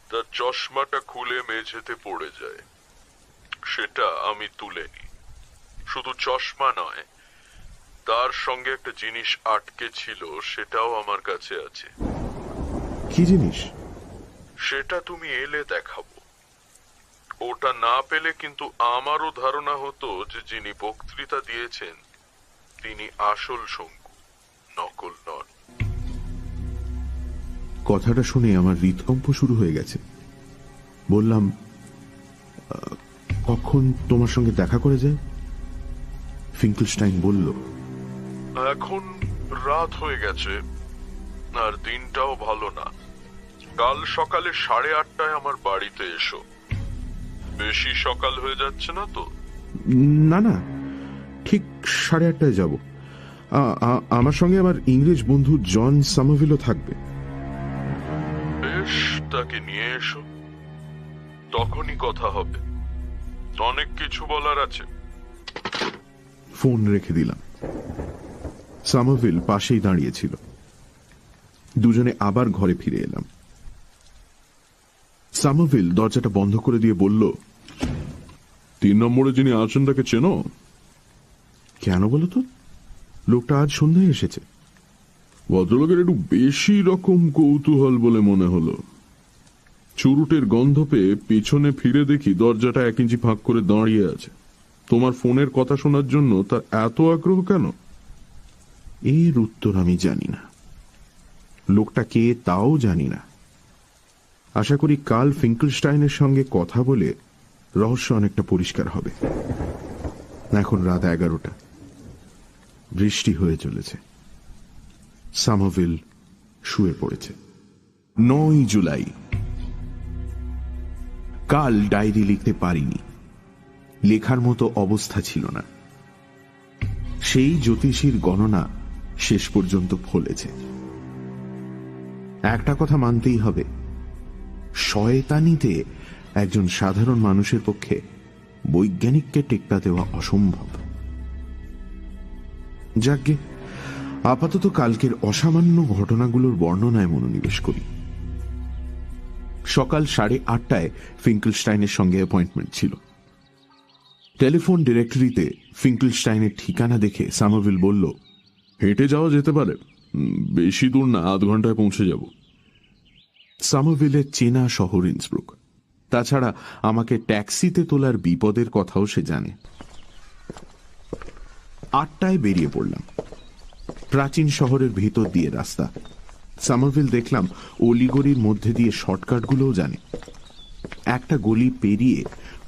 তার চশমাটা খুলে মেঝেতে পড়ে যায়। সেটা আমি তুলে নিই। শুধু চশমা নয়, তার সঙ্গে একটা জিনিস আটকে ছিল, সেটাও আমার কাছে আছে। কি জিনিস? সেটা তুমি এলে দেখাবো। ওটা না পেলে কিন্তু আমারও ধারণা হতো যে যিনি বক্তৃতা দিয়েছেন তিনি আসল শঙ্কু, নকল নন। কথাটা শুনে আমার হৃদকম্প শুরু হয়ে গেছে। বললাম, কখন তোমার সঙ্গে দেখা করে যায়? ফিঙ্কেলস্টাইন বলল, এখন রাত হয়ে গেছে, আর দিনটাও ভালো না। কাল সকালে 8:30 আমার বাড়িতে এসো। বেশি সকাল হয়ে যাচ্ছে না তো? না না, ঠিক 8:30 যাব। আমার সঙ্গে আমার ইংরেজ বন্ধু জন সামারভিলও থাকবে। বেশ, তাকে নিয়ে এসো, তখনই কথা হবে। অনেক কিছু বলার আছে। ফোন রেখে দিলাম। সামারভিল পাশেই দাঁড়িয়েছিল। দুজনে আবার ঘরে ফিরে এলাম। সামারভিল দরজাটা বন্ধ করে দিয়ে বলল, 3 নম্বরে যিনি আছেন তাকে চেনো? কেন বলো তো? লোকটা আজ সন্ধ্যায় এসেছে। ভদ্রলোকের একটু বেশি রকম কৌতূহল বলে মনে হলো। চুরুটের গন্ধ পেয়ে পিছনে ফিরে দেখি দরজাটা 1 ইঞ্চি ফাঁক করে দাঁড়িয়ে আছে। তোমার ফোনের কথা শোনার জন্য তার এত আগ্রহ কেন? এর উত্তর আমি জানি না। লোকটা কে তাও জানি না। আশা করি কাল ফিঙ্কেলস্টাইনের সঙ্গে কথা বলে রহস্য অনেকটা পরিষ্কার হবে। এখন রাত 11টা। বৃষ্টি হয়ে চলেছে। সামারভিল শুয়ে পড়েছে। 9 জুলাই। কাল ডায়েরি লিখতে পারিনি। লেখার মতো অবস্থা ছিল না। সেই জ্যোতিষীর গণনা শেষ পর্যন্ত ফলেছে। একটা কথা মানতেই হবে, শয়তানিতে একজন সাধারণ মানুষের পক্ষে বৈজ্ঞানিককে টেক্কা দেওয়া অসম্ভব। যাজ্ঞে, আপাতত কালকের অসামান্য ঘটনাগুলোর বর্ণনায় মনোনিবেশ করি। সকাল 8:30টায় ফিঙ্কেলস্টাইনের সঙ্গে অ্যাপয়েন্টমেন্ট ছিল। টেলিফোন ডিরেক্টরিতে ফিঙ্কেলস্টাইনের ঠিকানা দেখে সামারভিল বলল, হেঁটে যাওয়া যেতে পারে, বেশি দূর না, 1/2 ঘন্টায় পৌঁছে যাব। সামারভিলের চেনা শহর ইন্সব্রুক। তাছাড়া আমাকে ট্যাক্সিতে তোলার বিপদের কথাও সে জানে। 8টায় বেরিয়ে পড়লাম। প্রাচীন শহরের ভেতর দিয়ে রাস্তা। সামারভিল দেখলাম অলিগলির মধ্যে দিয়ে শর্টকাটগুলোও জানে। একটা গলি পেরিয়ে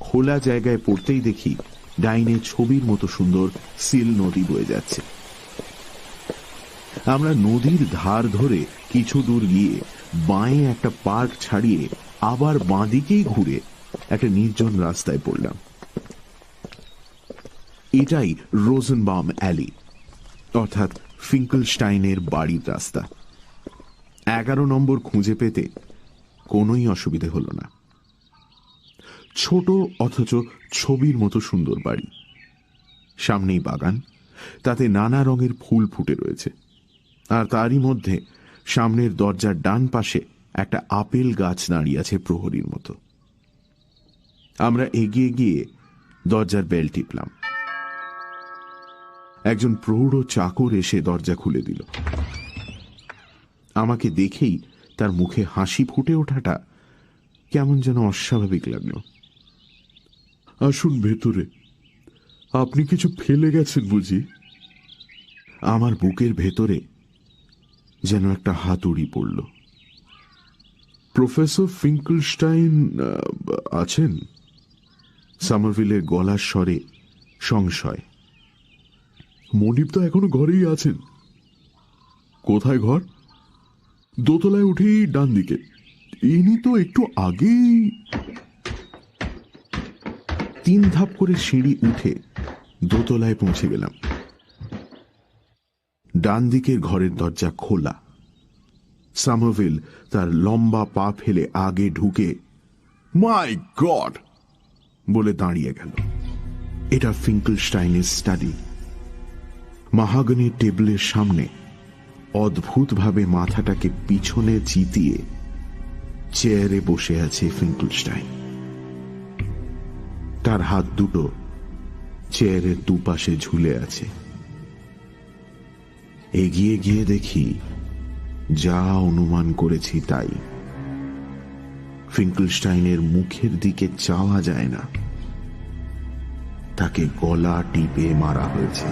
খোলা জায়গায় পড়তেই দেখি ডাইনে ছবির মতো সুন্দর সিল নদী বয়ে যাচ্ছে। আমরা নদীর ধার ধরে কিছু দূর গিয়ে বাঁয়ে একটা পার্ক ছাড়িয়ে আবার বাঁদিকেই ঘুরে একটা নির্জন রাস্তায় পড়লাম। এটাই রোজেনবাম অ্যালি, অর্থাৎ ফিঙ্কেলস্টাইনের বাড়ির রাস্তা। 11 নম্বর খুঁজে পেতে কোনোই অসুবিধে হলো না। ছোট অথচ ছবির মতো সুন্দর বাড়ি। সামনেই বাগান, তাতে নানা রঙের ফুল ফুটে রয়েছে। আর তারই মধ্যে সামনের দরজার ডান পাশে একটা আপেল গাছ দাঁড়িয়ে আছে প্রহরীর মতো। আমরা এগিয়ে গিয়ে দরজার বেল টিপলাম। একজন প্রৌঢ় চাকর এসে দরজা খুলে দিল। আমাকে দেখেই তার মুখে হাসি ফুটে ওঠাটা কেমন যেন অস্বাভাবিক লাগলো। আসুন ভেতরে। আপনি কিছু ফেলে গেছেন বুঝি? আমার বুকের ভেতরে যেন একটা হাতুড়ি পড়ল। প্রফেসর ফিঙ্কেলস্টাইন আছেন? সামারভিলের গলার স্বরে সংশয়। মনিব তো এখনো ঘরেই আছেন। কোথায় ঘর? দোতলায় উঠেই ডান দিকে। ইনি তো একটু আগেই। 3 ধাপ করে সিঁড়ি উঠে দোতলায় পৌঁছে গেলাম। ডান দিকের ঘরের দরজা খোলা। সামারভিল তার লম্বা পা ফেলে আগে ঢুকে মাই গড বলে দাঁড়িয়ে গেল। এটা ফিঙ্কেলস্টাইনের স্টাডি। মাহাগনির টেবিলের সামনে অদ্ভুতভাবে মাথাটাকে পিছনে চিতিয়ে চেয়ারে বসে আছে ফিঙ্কেলস্টাইন। তার হাত দুটো চেয়ারের দুপাশে ঝুলে আছে। এগিয়ে গিয়ে দেখি যা অনুমান করেছি তাই। ফিঙ্কেলস্টাইনের মুখের দিকে চাওয়া যায় না, তাকে গলা টিপে মারা হয়েছে।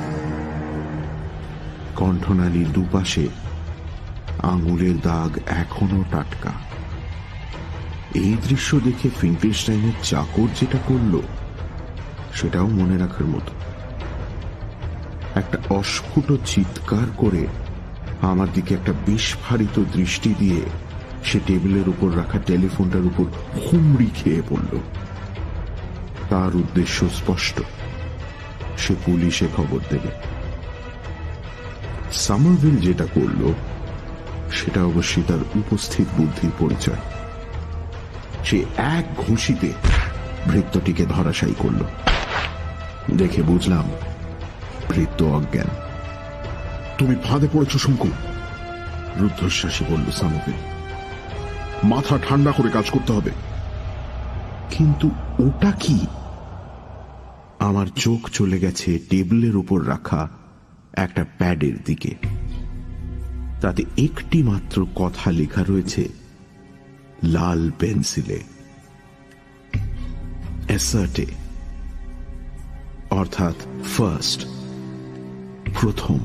কণ্ঠনালীর দুপাশে আঙুলের দাগ এখনো টাটকা। এই দৃশ্য দেখে ফিঙ্কেলস্টাইনের চাকর যেটা করল সেটাও মনে রাখার মতো। একটা অস্ফুট চিৎকার করে আমার দিকে একটা বিস্ফারিত দৃষ্টি দিয়ে সে টেবিলের উপর রাখা টেলিফোনটার উপর হুমড়ি খেয়ে পড়ল। তার উদ্দেশ্য স্পষ্ট, সে পুলিশে খবর দেবে। সামারভিল যেটা করল সেটা অবশ্যই তার উপস্থিত বুদ্ধির পরিচয়। সে এক ঘুষিতে ভৃত্যটিকে ধরাশায়ী করল। দেখে বুঝলাম ভৃত্য অজ্ঞান। তুমি ফাঁদে পড়েছ শঙ্কু, রুদ্ধশ্বাসী বলল সামারভিল। মাথা ঠান্ডা করে কাজ করতে হবে। কিন্তু ওটা কি? আমার চোখ চলে গেছে টেবিলের উপর রাখা একটা প্যাডের দিকে। তাতে একটি মাত্র কথা লেখা রয়েছে লাল পেন্সিলে, অ্যাসার্টে, অর্থাৎ ফার্স্ট, প্রথম।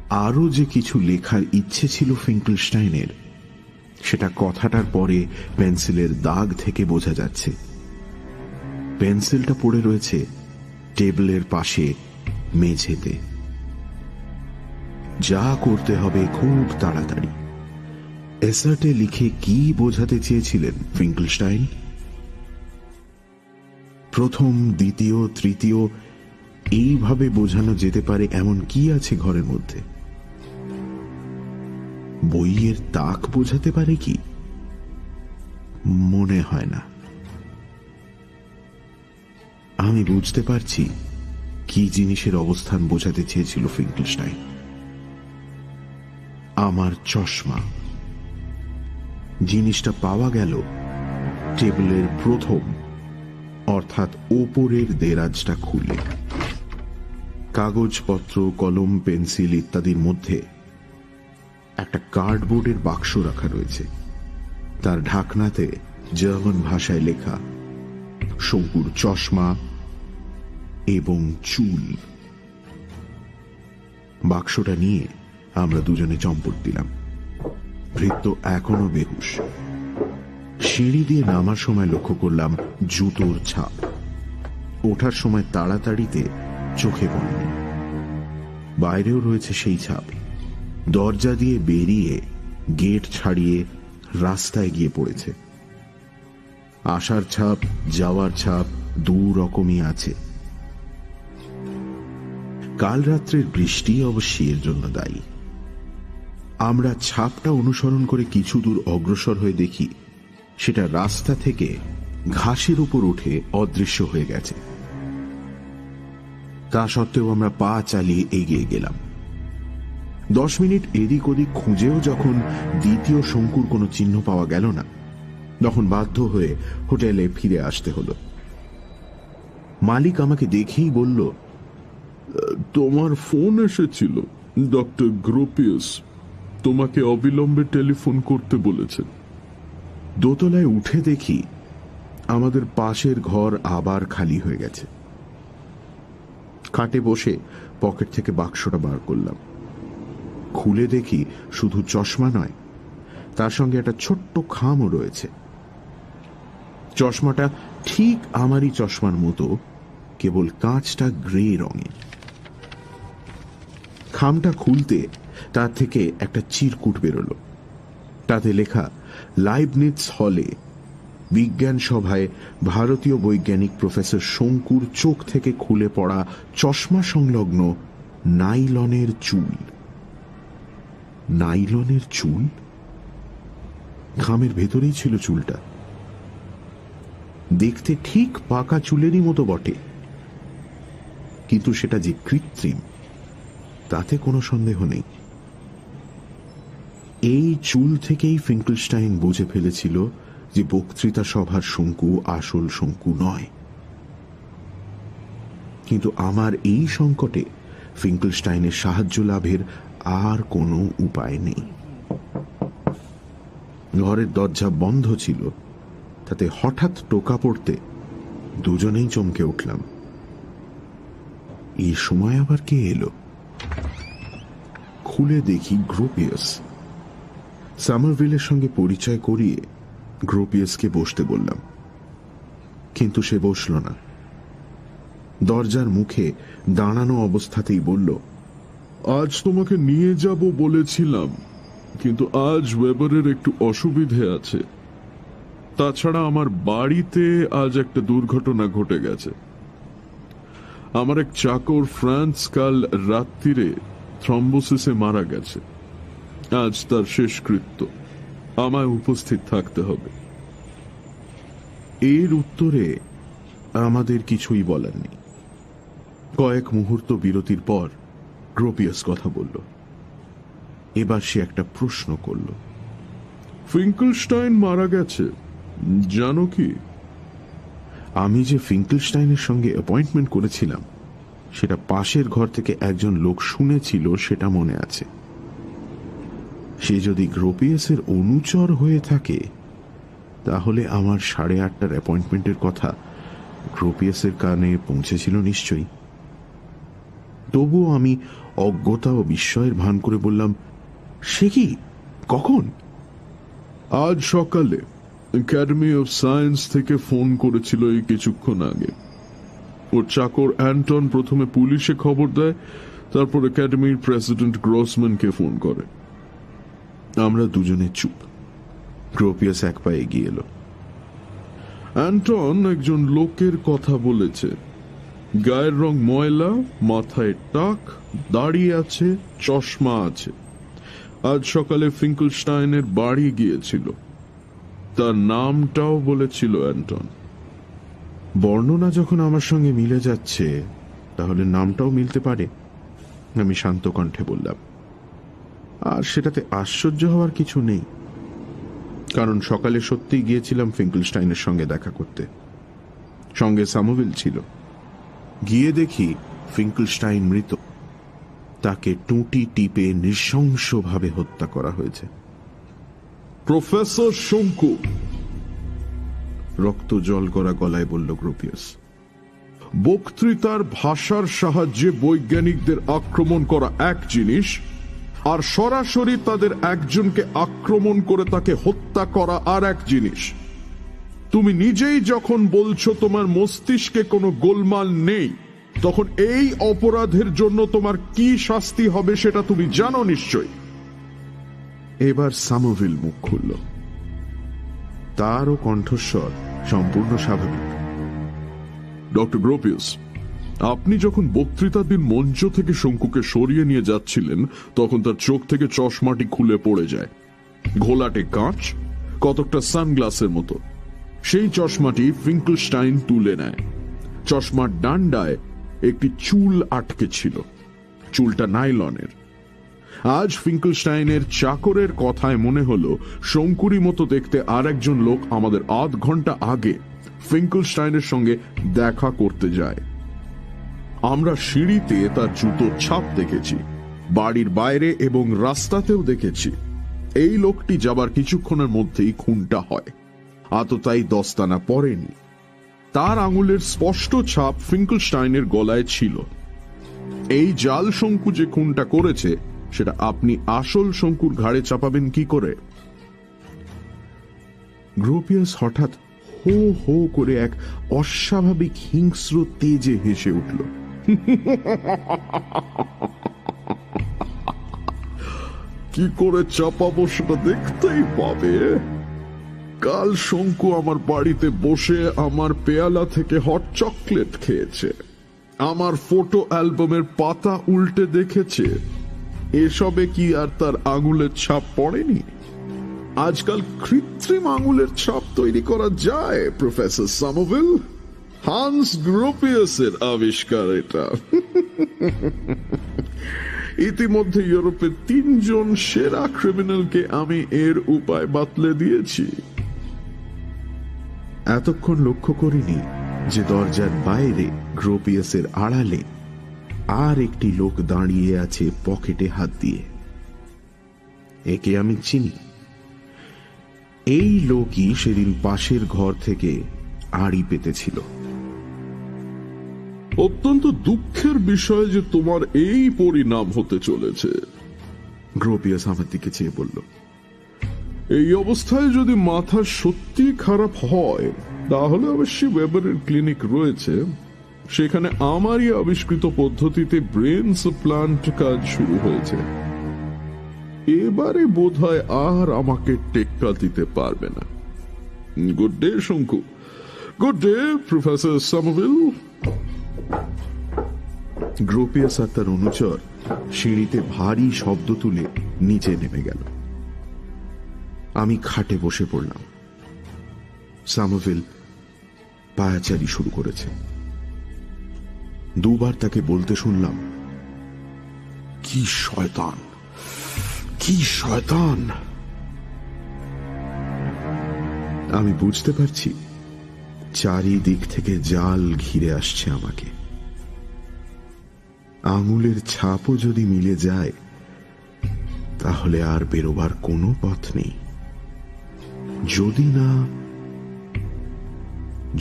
আরো যে কিছু লেখার ইচ্ছে ছিল ফিঙ্কেলস্টাইনের, সেটা কথাটার পরে পেন্সিলের দাগ থেকে বোঝা যাচ্ছে। পেন্সিলটা পড়ে রয়েছে টেবিলের পাশে মেঝেতে। যা করতে হবে খুব তাড়াতাড়ি। এসার্টে লিখে কি বোঝাতে চেয়েছিলেন ফিঙ্কেলস্টাইন? প্রথম, দ্বিতীয়, তৃতীয় এইভাবে বোঝানো যেতে পারে এমন কি আছে ঘরের মধ্যে? বইয়ের তাক বোঝাতে পারে কি? মনে হয় না। আমি বুঝতে পারছি কি জিনিসের অবস্থান বোঝাতে চেয়েছিল ফিঙ্কেলস্টাইন। আমার চশমা। জিনিসটা পাওয়া গেল টেবিলের প্রথম, অর্থাৎ ওপরের দেরাজটা খুলে। কাগজপত্র, কলম, পেন্সিল ইত্যাদির মধ্যে একটা কার্ডবোর্ডের বাক্স রাখা রয়েছে। তার ঢাকনাতে জার্মান ভাষায় লেখা শঙ্কুর চশমা এবং চুল। বাক্সটা নিয়ে আমরা দুজনে চম্পট দিলাম। ভৃত্য এখনো বেহুশ। সিঁড়ি দিয়ে নামার সময় লক্ষ্য করলাম জুতোর ছাপ। ওঠার সময় তাড়াতাড়িতে চোখে পড়েনি। বাইরেও রয়েছে সেই ছাপ। দরজা দিয়ে বেরিয়ে গেট ছাড়িয়ে রাস্তায় গিয়ে পড়েছে। আসার ছাপ, যাওয়ার ছাপ দু রকমই আছে। কাল রাত্রের বৃষ্টি অবশ্যই এর জন্য দায়ী। আমরা ছাপটা অনুসরণ করে কিছু দূর অগ্রসর হয়ে দেখি সেটা রাস্তা থেকে ঘাসের উপর উঠে অদৃশ্য হয়ে গেছে। তা সত্ত্বেও আমরা পা চালিয়ে এগিয়ে গেলাম। 10 মিনিট এদিক ওদিক খুঁজেও যখন দ্বিতীয় শঙ্কুর কোনো চিহ্ন পাওয়া গেল না, তখন বাধ্য হয়ে হোটেলে ফিরে আসতে হলো। মালিক আমাকে দেখেই বলল, তোমার ফোন এসেছিল। ডক্টর গ্রোপিয়াস তোমাকে অবিলম্বে টেলিফোন করতে বলেছেন। দোতলায় উঠে দেখি আমাদের পাশের ঘর আবার খালি হয়ে গেছে। খাটে বসে পকেট থেকে বাক্সটা বার করলাম। খুলে দেখি শুধু চশমা নয়, তার সঙ্গে একটা ছোট্ট খামও রয়েছে। চশমাটা ঠিক আমারই চশমার মতো, কেবল কাঁচটা গ্রে রঙের। খামটা খুলতে তার থেকে একটা চিরকুট বেরোলো। তাতে লেখা লাইবনিটস হলে বিজ্ঞান সভায় ভারতীয় বৈজ্ঞানিক প্রফেসর শঙ্কুর চোখ থেকে খুলে পড়া চশমা সংলগ্ন নাইলনের চুল। নাইলনের চুল? খামের ভেতরেই ছিল চুলটা। দেখতে ঠিক পাকা চুলেরই মতো বটে, কিন্তু সেটা যে কৃত্রিম তাতে কোনো সন্দেহ নেই। এই চুল থেকেই ফিঙ্কেলস্টাইন বুঝে ফেলেছিল যে বক্তৃতা সভার শঙ্কু আসল শঙ্কু নয়। কিন্তু আমার এই সংকটে ফিঙ্কেলস্টাইনের সাহায্য লাভের আর কোনো উপায় নেই। ঘরের দরজা বন্ধ ছিল, তাতে হঠাৎ টোকা পড়তে দুজনেই চমকে উঠলাম। এই সময় আবার কে এলো? খুলে দেখি গ্রোপিয়াস। সামারভিলের সঙ্গে পরিচয় করিয়ে গ্রোপিয়াসকে বসতে বললাম, কিন্তু সে বসল না। দরজার মুখে দাঁড়ানো অবস্থাতেই বলল, আজ তোমাকে নিয়ে যাব বলেছিলাম, কিন্তু আজ ওয়েবারের একটু অসুবিধে আছে। তাছাড়া আমার বাড়িতে আজ একটা দুর্ঘটনা ঘটে গেছে। আমার এক চাকর ফ্রান্স কাল রাত্রিরে থ্রম্বোসিসে মারা গেছে। আজ তার শেষকৃত্য, আমায় উপস্থিত থাকতে হবে। এর উত্তরে আমাদের কিছুই বলার নেই। কয়েক মুহূর্ত বিরতির পর গ্রোপিয়াস কথা বলল। এবার সে একটা প্রশ্ন করল। ফিঙ্কেলস্টাইন মারা গেছে, জানো কি? আমি যে ফিঙ্কেলস্টাইনের সঙ্গে অ্যাপয়েন্টমেন্ট করেছিলাম, সেটা পাশের ঘর থেকে একজন লোক শুনেছিল, সেটা মনে আছে। সে যদি গ্রোপিয়াসের অনুচর হয়ে থাকে, তাহলে আমার 8:30টার অ্যাপয়েন্টমেন্টের কথা গ্রোপিয়াসের কানে পৌঁছেছিল নিশ্চয়ই। তবুও আমি অজ্ঞতা ও বিস্ময়ের ভান করে বললাম, সে কি, কখন? আজ সকালে একাডেমি অফ সায়েন্স থেকে ফোন করেছিল এই কিছুক্ষণ আগে। ওর চাকর অ্যান্টন প্রথমে পুলিশে খবর দেয়, তারপর একাডেমির প্রেসিডেন্ট গ্রসম্যানকে ফোন করে। আমরা দুজনে চুপ। গ্রোপিয়াস এক পা এগিয়ে এলো। অ্যান্টন একজন লোকের কথা বলেছে। গায়ের রং ময়লা, মাথায় টাক, দাড়ি আছে, চশমা আছে। আজ সকালে ফিঙ্কেলস্টাইনের বাড়ি গিয়েছিল। তার নামটাও বলেছিল অ্যান্টন। বর্ণনা যখন আমার সঙ্গে মিলে যাচ্ছে, তাহলে নামটাও মিলতে পারে, আমি শান্ত কণ্ঠে বললাম। আর সেটাতে আশ্চর্য হওয়ার কিছু নেই, কারণ সকালে সত্যিই গিয়েছিলাম ফিঙ্কেলস্টাইনের সঙ্গে দেখা করতে। সঙ্গে সামোভিল ছিল। গিয়ে দেখি ফিঙ্কেলস্টাইন মৃত। তাকে টুঁটি টিপে নৃশংসভাবে হত্যা করা হয়েছে। প্রফেসর শঙ্কু, রক্ত জল করা গলায় বলল গ্রোপিয়াস। বক্তৃতার ভাষার সাহায্যে বৈজ্ঞানিকদের আক্রমণ করা এক জিনিস, আর সরাসরি তাদের একজনকে আক্রমণ করে তাকে হত্যা করা আর এক জিনিস। তুমি নিজেই যখন বলছো তোমার মস্তিষ্কে কোনো গোলমাল নেই, তখন এই অপরাধের জন্য তোমার কি শাস্তি হবে সেটা তুমি জানো নিশ্চয়। এবার সামোভিল মুখ খুলল। তারও কণ্ঠস্বর সম্পূর্ণ স্বাভাবিক। ডক্টর গ্রোপিয়াস, আপনি যখন বক্তৃতার দিন মঞ্চ থেকে শঙ্কুকে সরিয়ে নিয়ে যাচ্ছিলেন, তখন তার চোখ থেকে চশমাটি খুলে পড়ে যায়। ঘোলাটে কাঁচ, কতকটা সানগ্লাসের মতো। সেই চশমাটি ফিঙ্কেলস্টাইন তুলে নেয়। চশমার ডান্ডায় একটি চুল আটকে ছিল। চুলটা নাইলনের। আজ ফিঙ্কেলস্টাইনের চাকরের কথায় মনে হলো শঙ্কুরি মতো দেখতে আর একজন লোক আমাদের আধ ঘন্টা আগে ফিঙ্কেলস্টাইনের সঙ্গে দেখা করতে যায়। আমরা সিঁড়িতে তার জুতোর ছাপ দেখেছি, বাড়ির বাইরে এবং রাস্তাতেও দেখেছি। এই লোকটি যাবার কিছুক্ষণের মধ্যেই খুনটা হয়। আততায়ী দস্তানা পরেনি। তার আঙুলের স্পষ্ট ছাপ ফিঙ্কেলস্টাইনের গলায় ছিল। এই জাল শঙ্কু যে খুনটা করেছে, সেটা আপনি আসল শঙ্কুর ঘাড়ে চাপাবেন কি করে? গ্রোপিয়াস হঠাৎ হো হো করে এক অস্বাভাবিক হিংস্র তেজে হেসে উঠল। কি করে চাপাবো সেটা দেখতেই পাবে। কাল শঙ্কু আমার বাড়িতে বসে আমার পেয়ালা থেকে হট চকলেট খেয়েছে, আমার ফটো অ্যালবামের পাতা উল্টে দেখেছে। এসবে কি আর তার আঙুলের ছাপ পড়েনি? আজকাল কৃত্রিম আঙুলের ছাপ তৈরি করা যায় প্রফেসর সামোভিল। হান্স গ্রোপিয়াসের আবিষ্কার এটা। ইতিমধ্যে ইউরোপের 3 জন সেরা ক্রিমিনালকে আমি এর উপায় বাতলে দিয়েছি। এতক্ষণ লক্ষ্য করিনি যে দরজার বাইরে গ্রোপিয়াসের আড়ালে আর একটি লোক দাঁড়িয়ে আছে পকেটে হাত দিয়ে। একে আমি চিনি। এই লোকই সেদিন পাশের ঘর থেকে আড়ি পেতেছিল। অত্যন্ত দুঃখের বিষয় যে তোমার এই পরিণাম হতে চলেছে। গ্রোপিয়াস আমার দিকে চেয়ে বলল, এই অবস্থায় যদি মাথা সত্যি খারাপ হয় তাহলে অবশ্যই ওয়েবারের ক্লিনিক রয়েছে, সেখানে আমারই আবিষ্কৃত পদ্ধতিতে ব্রেন সাপ্লান্ট কাজ শুরু হয়েছে। এবারে বোধহয় আর আমাকে টেক্কা দিতে পারবে না। Good day Shonku. Good day professor Summerville. Gropius আর তার অনুচর সিঁড়িতে ভারী শব্দ তুলে নিচে নেমে গেল। আমি খাটে বসে পড়লাম। সামোভিল পায়াচারি শুরু করেছে। দুবার তাকে বলতে শুনলাম, কি শয়তান, কি শয়তান। আমি বুঝতে পারছি চারিদিক থেকে জাল ঘিরে আসছে আমাকে। আঙুলের ছাপও যদি মিলে যায় তাহলে আর বেরোবার কোনো পথ নেই।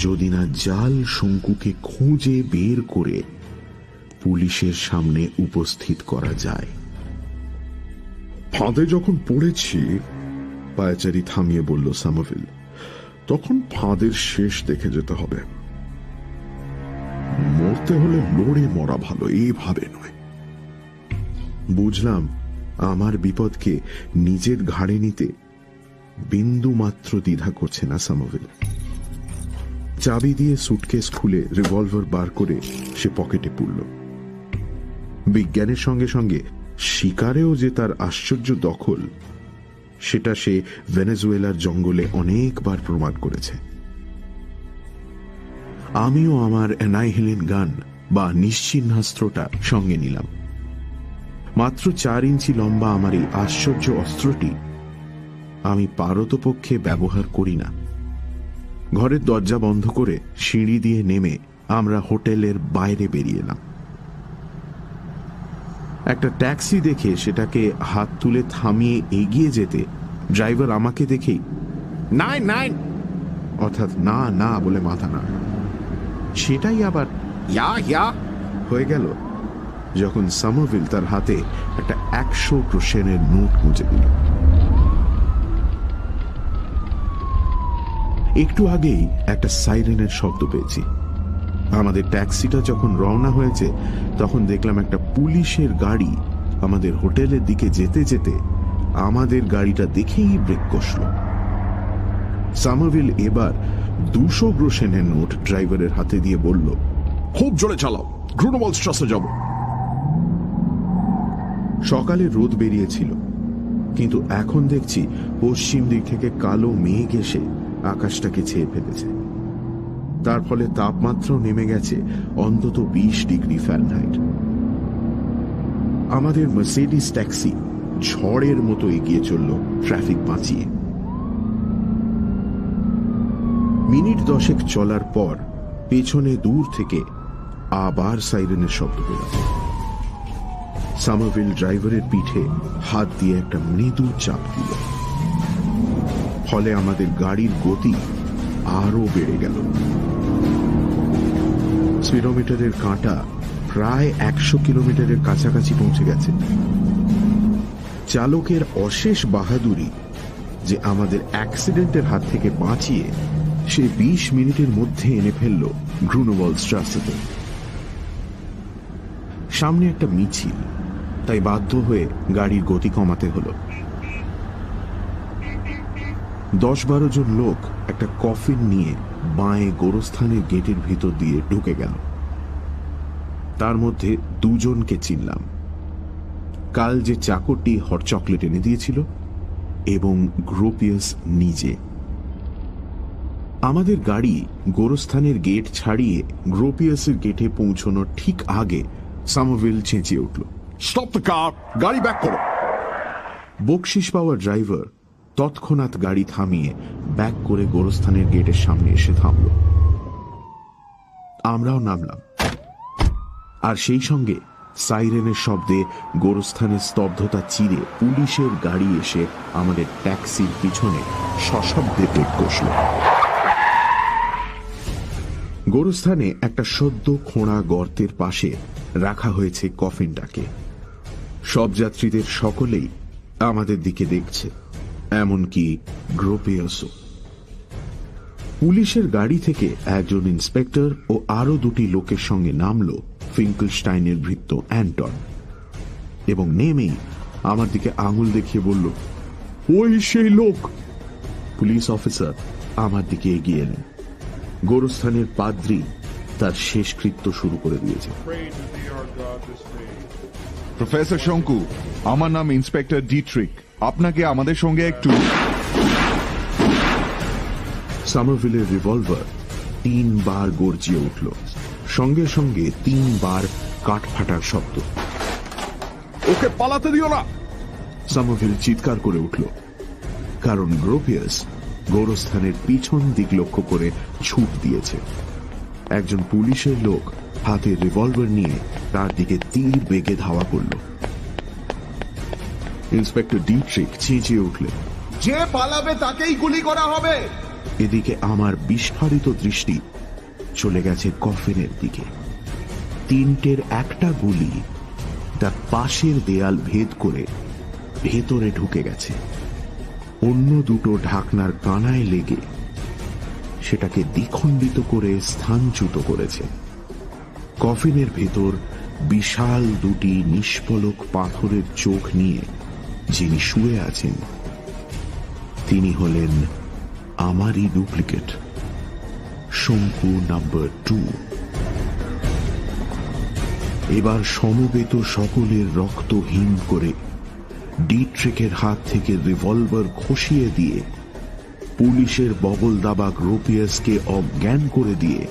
যদি না জাল শঙ্কুকে খুঁজে বের করে পুলিশের সামনে উপস্থিত করা যায়। ফাঁদে যখন পড়েছি, পায়াচারি থামিয়ে বলল সামোভিল, তখন ফাঁদের শেষ দেখে যেতে হবে। মরতে হলে লড়ে মরা ভালো, এইভাবে নয়। বুঝলাম আমার বিপদকে নিজের ঘাড়ে নিতে বিন্দু মাত্র দ্বিধা করছে না সামোভিল। চাবি দিয়ে সুটকেস খুলে রিভলভার বার করে সে পকেটে পুরল। বিজ্ঞানের সঙ্গে সঙ্গে শিকারেও যে তার আশ্চর্য দখল, সেটা সে ভেনেজুয়েলার জঙ্গলে অনেকবার প্রমাণ করেছে। আমিও আমার অ্যানাইহিলিন গান বা নিশ্চিহ্নাস্ত্রটা সঙ্গে নিলাম। মাত্র 4 ইঞ্চি লম্বা আমার এই আশ্চর্য অস্ত্রটি আমি পারতপক্ষে ব্যবহার করি না। ঘরের দরজা বন্ধ করে সিঁড়ি দিয়ে নেমে আমরা হোটেলের বাইরে বেরিয়ে এলাম। একটা ট্যাক্সি দেখে সেটাকে হাত তুলে থামিয়ে এগিয়ে যেতে ড্রাইভার আমাকে দেখেই 9 অর্থাৎ না না বলে মাথা না, সেটাই আবার ইয়া হয়ে গেল যখন সামোভিল তার হাতে একটা 100 গ্রোসেনের নোট গুঁজে দিল। একটু আগেই একটা সাইরেনের শব্দ পেয়েছি। আমাদের ট্যাক্সিটা যখন রওনা হয়েছে তখন দেখলাম একটা পুলিশের গাড়ি আমাদের হোটেলের দিকে যেতে যেতে আমাদের গাড়িটা দেখেই ব্রেক কষল। সামোভিল এবার 200 গ্রোসেনের নোট ড্রাইভারের হাতে দিয়ে বলল, খুব জোরে চালাও, গ্রুনওয়াল্ড স্ট্রাসে যাব। সকালে রোদ বেরিয়েছিল, কিন্তু এখন দেখছি পশ্চিম দিক থেকে কালো মেঘ এসে আকাশটাকে ছেয়ে ফেলেছে। তার ফলে তাপমাত্রা নেমে গেছে অন্তত 20 ডিগ্রি ফ্যারেনহাইট। আমাদের মার্সিডিজ ট্যাক্সি ঝড়ের মতো এগিয়ে চলল ট্রাফিক বাঁচিয়ে। মিনিট 10 চলার পর পেছনে দূর থেকে আবার সাইরেনের শব্দ পেল। সামোভিল ড্রাইভারের পিঠে হাত দিয়ে একটা মৃদু চাপ দিল, ফলে আমাদের গাড়ির গতি আরো বেড়ে গেল। স্পিডোমিটারের কাঁটা প্রায় 100 কিলোমিটারের কাছাকাছি পৌঁছে গেছে। চালকের অশেষ বাহাদুরি যে আমাদের অ্যাক্সিডেন্টের হাত থেকে বাঁচিয়ে সে 20 মিনিটের মধ্যে এনে ফেলল গ্রুনওয়াল্ড স্ট্রাসেতে। সামনে একটা মিছিল, তাই বাধ্য হয়ে গাড়ির গতি কমাতে হলো। 10-12 জন লোক একটা কফিন নিয়ে বাঁয়ে গোরস্থানের গেটের ভিতর দিয়ে ঢুকে গেল। তার মধ্যে 2 জনকে চিনলাম, কাল যে চাকরটি হট চকলেট এনে দিয়েছিল এবং গ্রোপিয়াস নিজে। আমাদের গাড়ি গোরস্থানের গেট ছাড়িয়ে গ্রোপিয়াসের গেটে পৌঁছানোর ঠিক আগে সামোভিল চেঁচিয়ে উঠল, স্টপ দ্য কার, গাড়ি ব্যাক করো। বকশিস পাওয়া ড্রাইভার তৎক্ষণাৎ গাড়ি থামিয়ে ব্যাক করে গোরস্থানের গেটের সামনে এসে থামল। আমরাও নামলাম, আর সেই সঙ্গে সাইরেনের শব্দে গোরস্থানের স্তব্ধতা চিরে পুলিশের গাড়ি এসে আমাদের ট্যাক্সির পিছনে সশব্দে ব্রেক কষল। গোরস্থানে একটা সদ্য খোঁড়া গর্তের পাশে রাখা হয়েছে কফিনটাকে। সব যাত্রীদের সকলেই আমাদের দিকে দেখছে, এমনকি গ্রোপিয়াসও। পুলিশের গাড়ি থেকে একজন ইন্সপেক্টর ও আরো দুটি লোকের সঙ্গে নামল ফিঙ্কলস্টাইনের ভৃত্য অ্যান্টন, এবং নেমেই আমার দিকে আঙুল দেখিয়ে বলল, ওই সেই লোক। পুলিশ অফিসার আমার দিকে এগিয়ে এলেন। গোরস্থানের পাদ্রী তার শেষকৃত্য শুরু করে দিয়েছে। প্রফেসর শঙ্কু, আমার নাম ইন্সপেক্টর ডিট্রিক। আপনাকে আমাদের সঙ্গে একটু। সামারভিলের রিভলভার 3 বার গর্জিয়ে উঠল, সঙ্গে সঙ্গে 3 বার কাঠ ফাটার শব্দ। ওকে পালাতে দিও না! সামারভিল চিৎকার করে উঠল, কারণ গ্রোপিয়াস গোরস্থানের পিছন দিক লক্ষ্য করে ছুট দিয়েছে। একজন পুলিশের লোক হাতে রিভলভার নিয়ে তার দিকে তীর বেগে ধাওয়া করল। ইন্সপেক্টর ডিট্রিক চেঁচিয়ে উঠলেন, যে পালাবে তাকেই গুলি করা হবে। এদিকে আমার বিস্ফারিত দৃষ্টি চলে গেছে কফিনের দিকে। 3টের একটা গুলি তার পাশের দেয়াল ভেদ করে ভেতরে ঢুকে গেছে। অন্য দুটো ঢাকনার কানায় লেগে সেটাকে দ্বিখণ্ডিত করে স্থানচ্যুত করেছে। কফিনের ভেতর বিশাল দুটি নিষ্পলক পাথরের চোখ নিয়ে যিনি শুয়ে আছেন তিনি হলেন আমারই ডুপ্লিকেট, শঙ্কু নাম্বার 2। এবার সমবেত সকলের রক্ত হিম করে ডিট্রিকের হাত থেকে রিভলভার খসিয়ে দিয়ে পুলিশের বগল দাবা গ্রোপিয়াসকে অজ্ঞান করে দিয়ে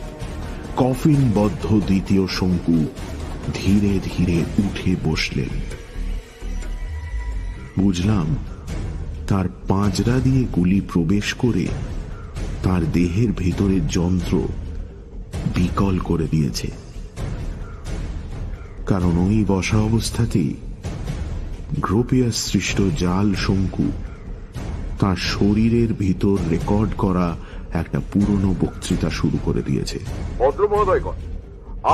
কফিনবদ্ধ দ্বিতীয় শঙ্কু ধীরে ধীরে উঠে বসলেন। বুঝলাম তার পাঁজরা দিয়ে গুলি প্রবেশ করে তার দেহের ভেতরের যন্ত্র বিকল করে দিয়েছে, কারণ ওই বসা অবস্থাতেই গ্রোপিয়াস সৃষ্ট জাল শঙ্কু তার শরীরের ভিতর রেকর্ড করা একটা পুরনো বক্তৃতা শুরু করে দিয়েছে। ভদ্র মহোদয়গণ,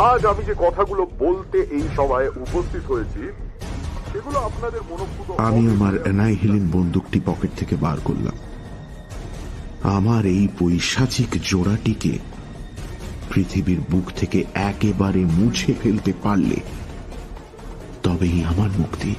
আজ আমি যে কথাগুলো বলতে এই সভায় উপস্থিত হয়েছি সেগুলো আপনাদের মনোপুত। আমি আমার অ্যানাইহিলিন বন্দুকটি পকেট থেকে বার করলাম। আমার এই পৈশাচিক জোড়াটিকে পৃথিবীর বুক থেকে একেবারে মুছে ফেলতে পারলে তবেই আমার মুক্তি।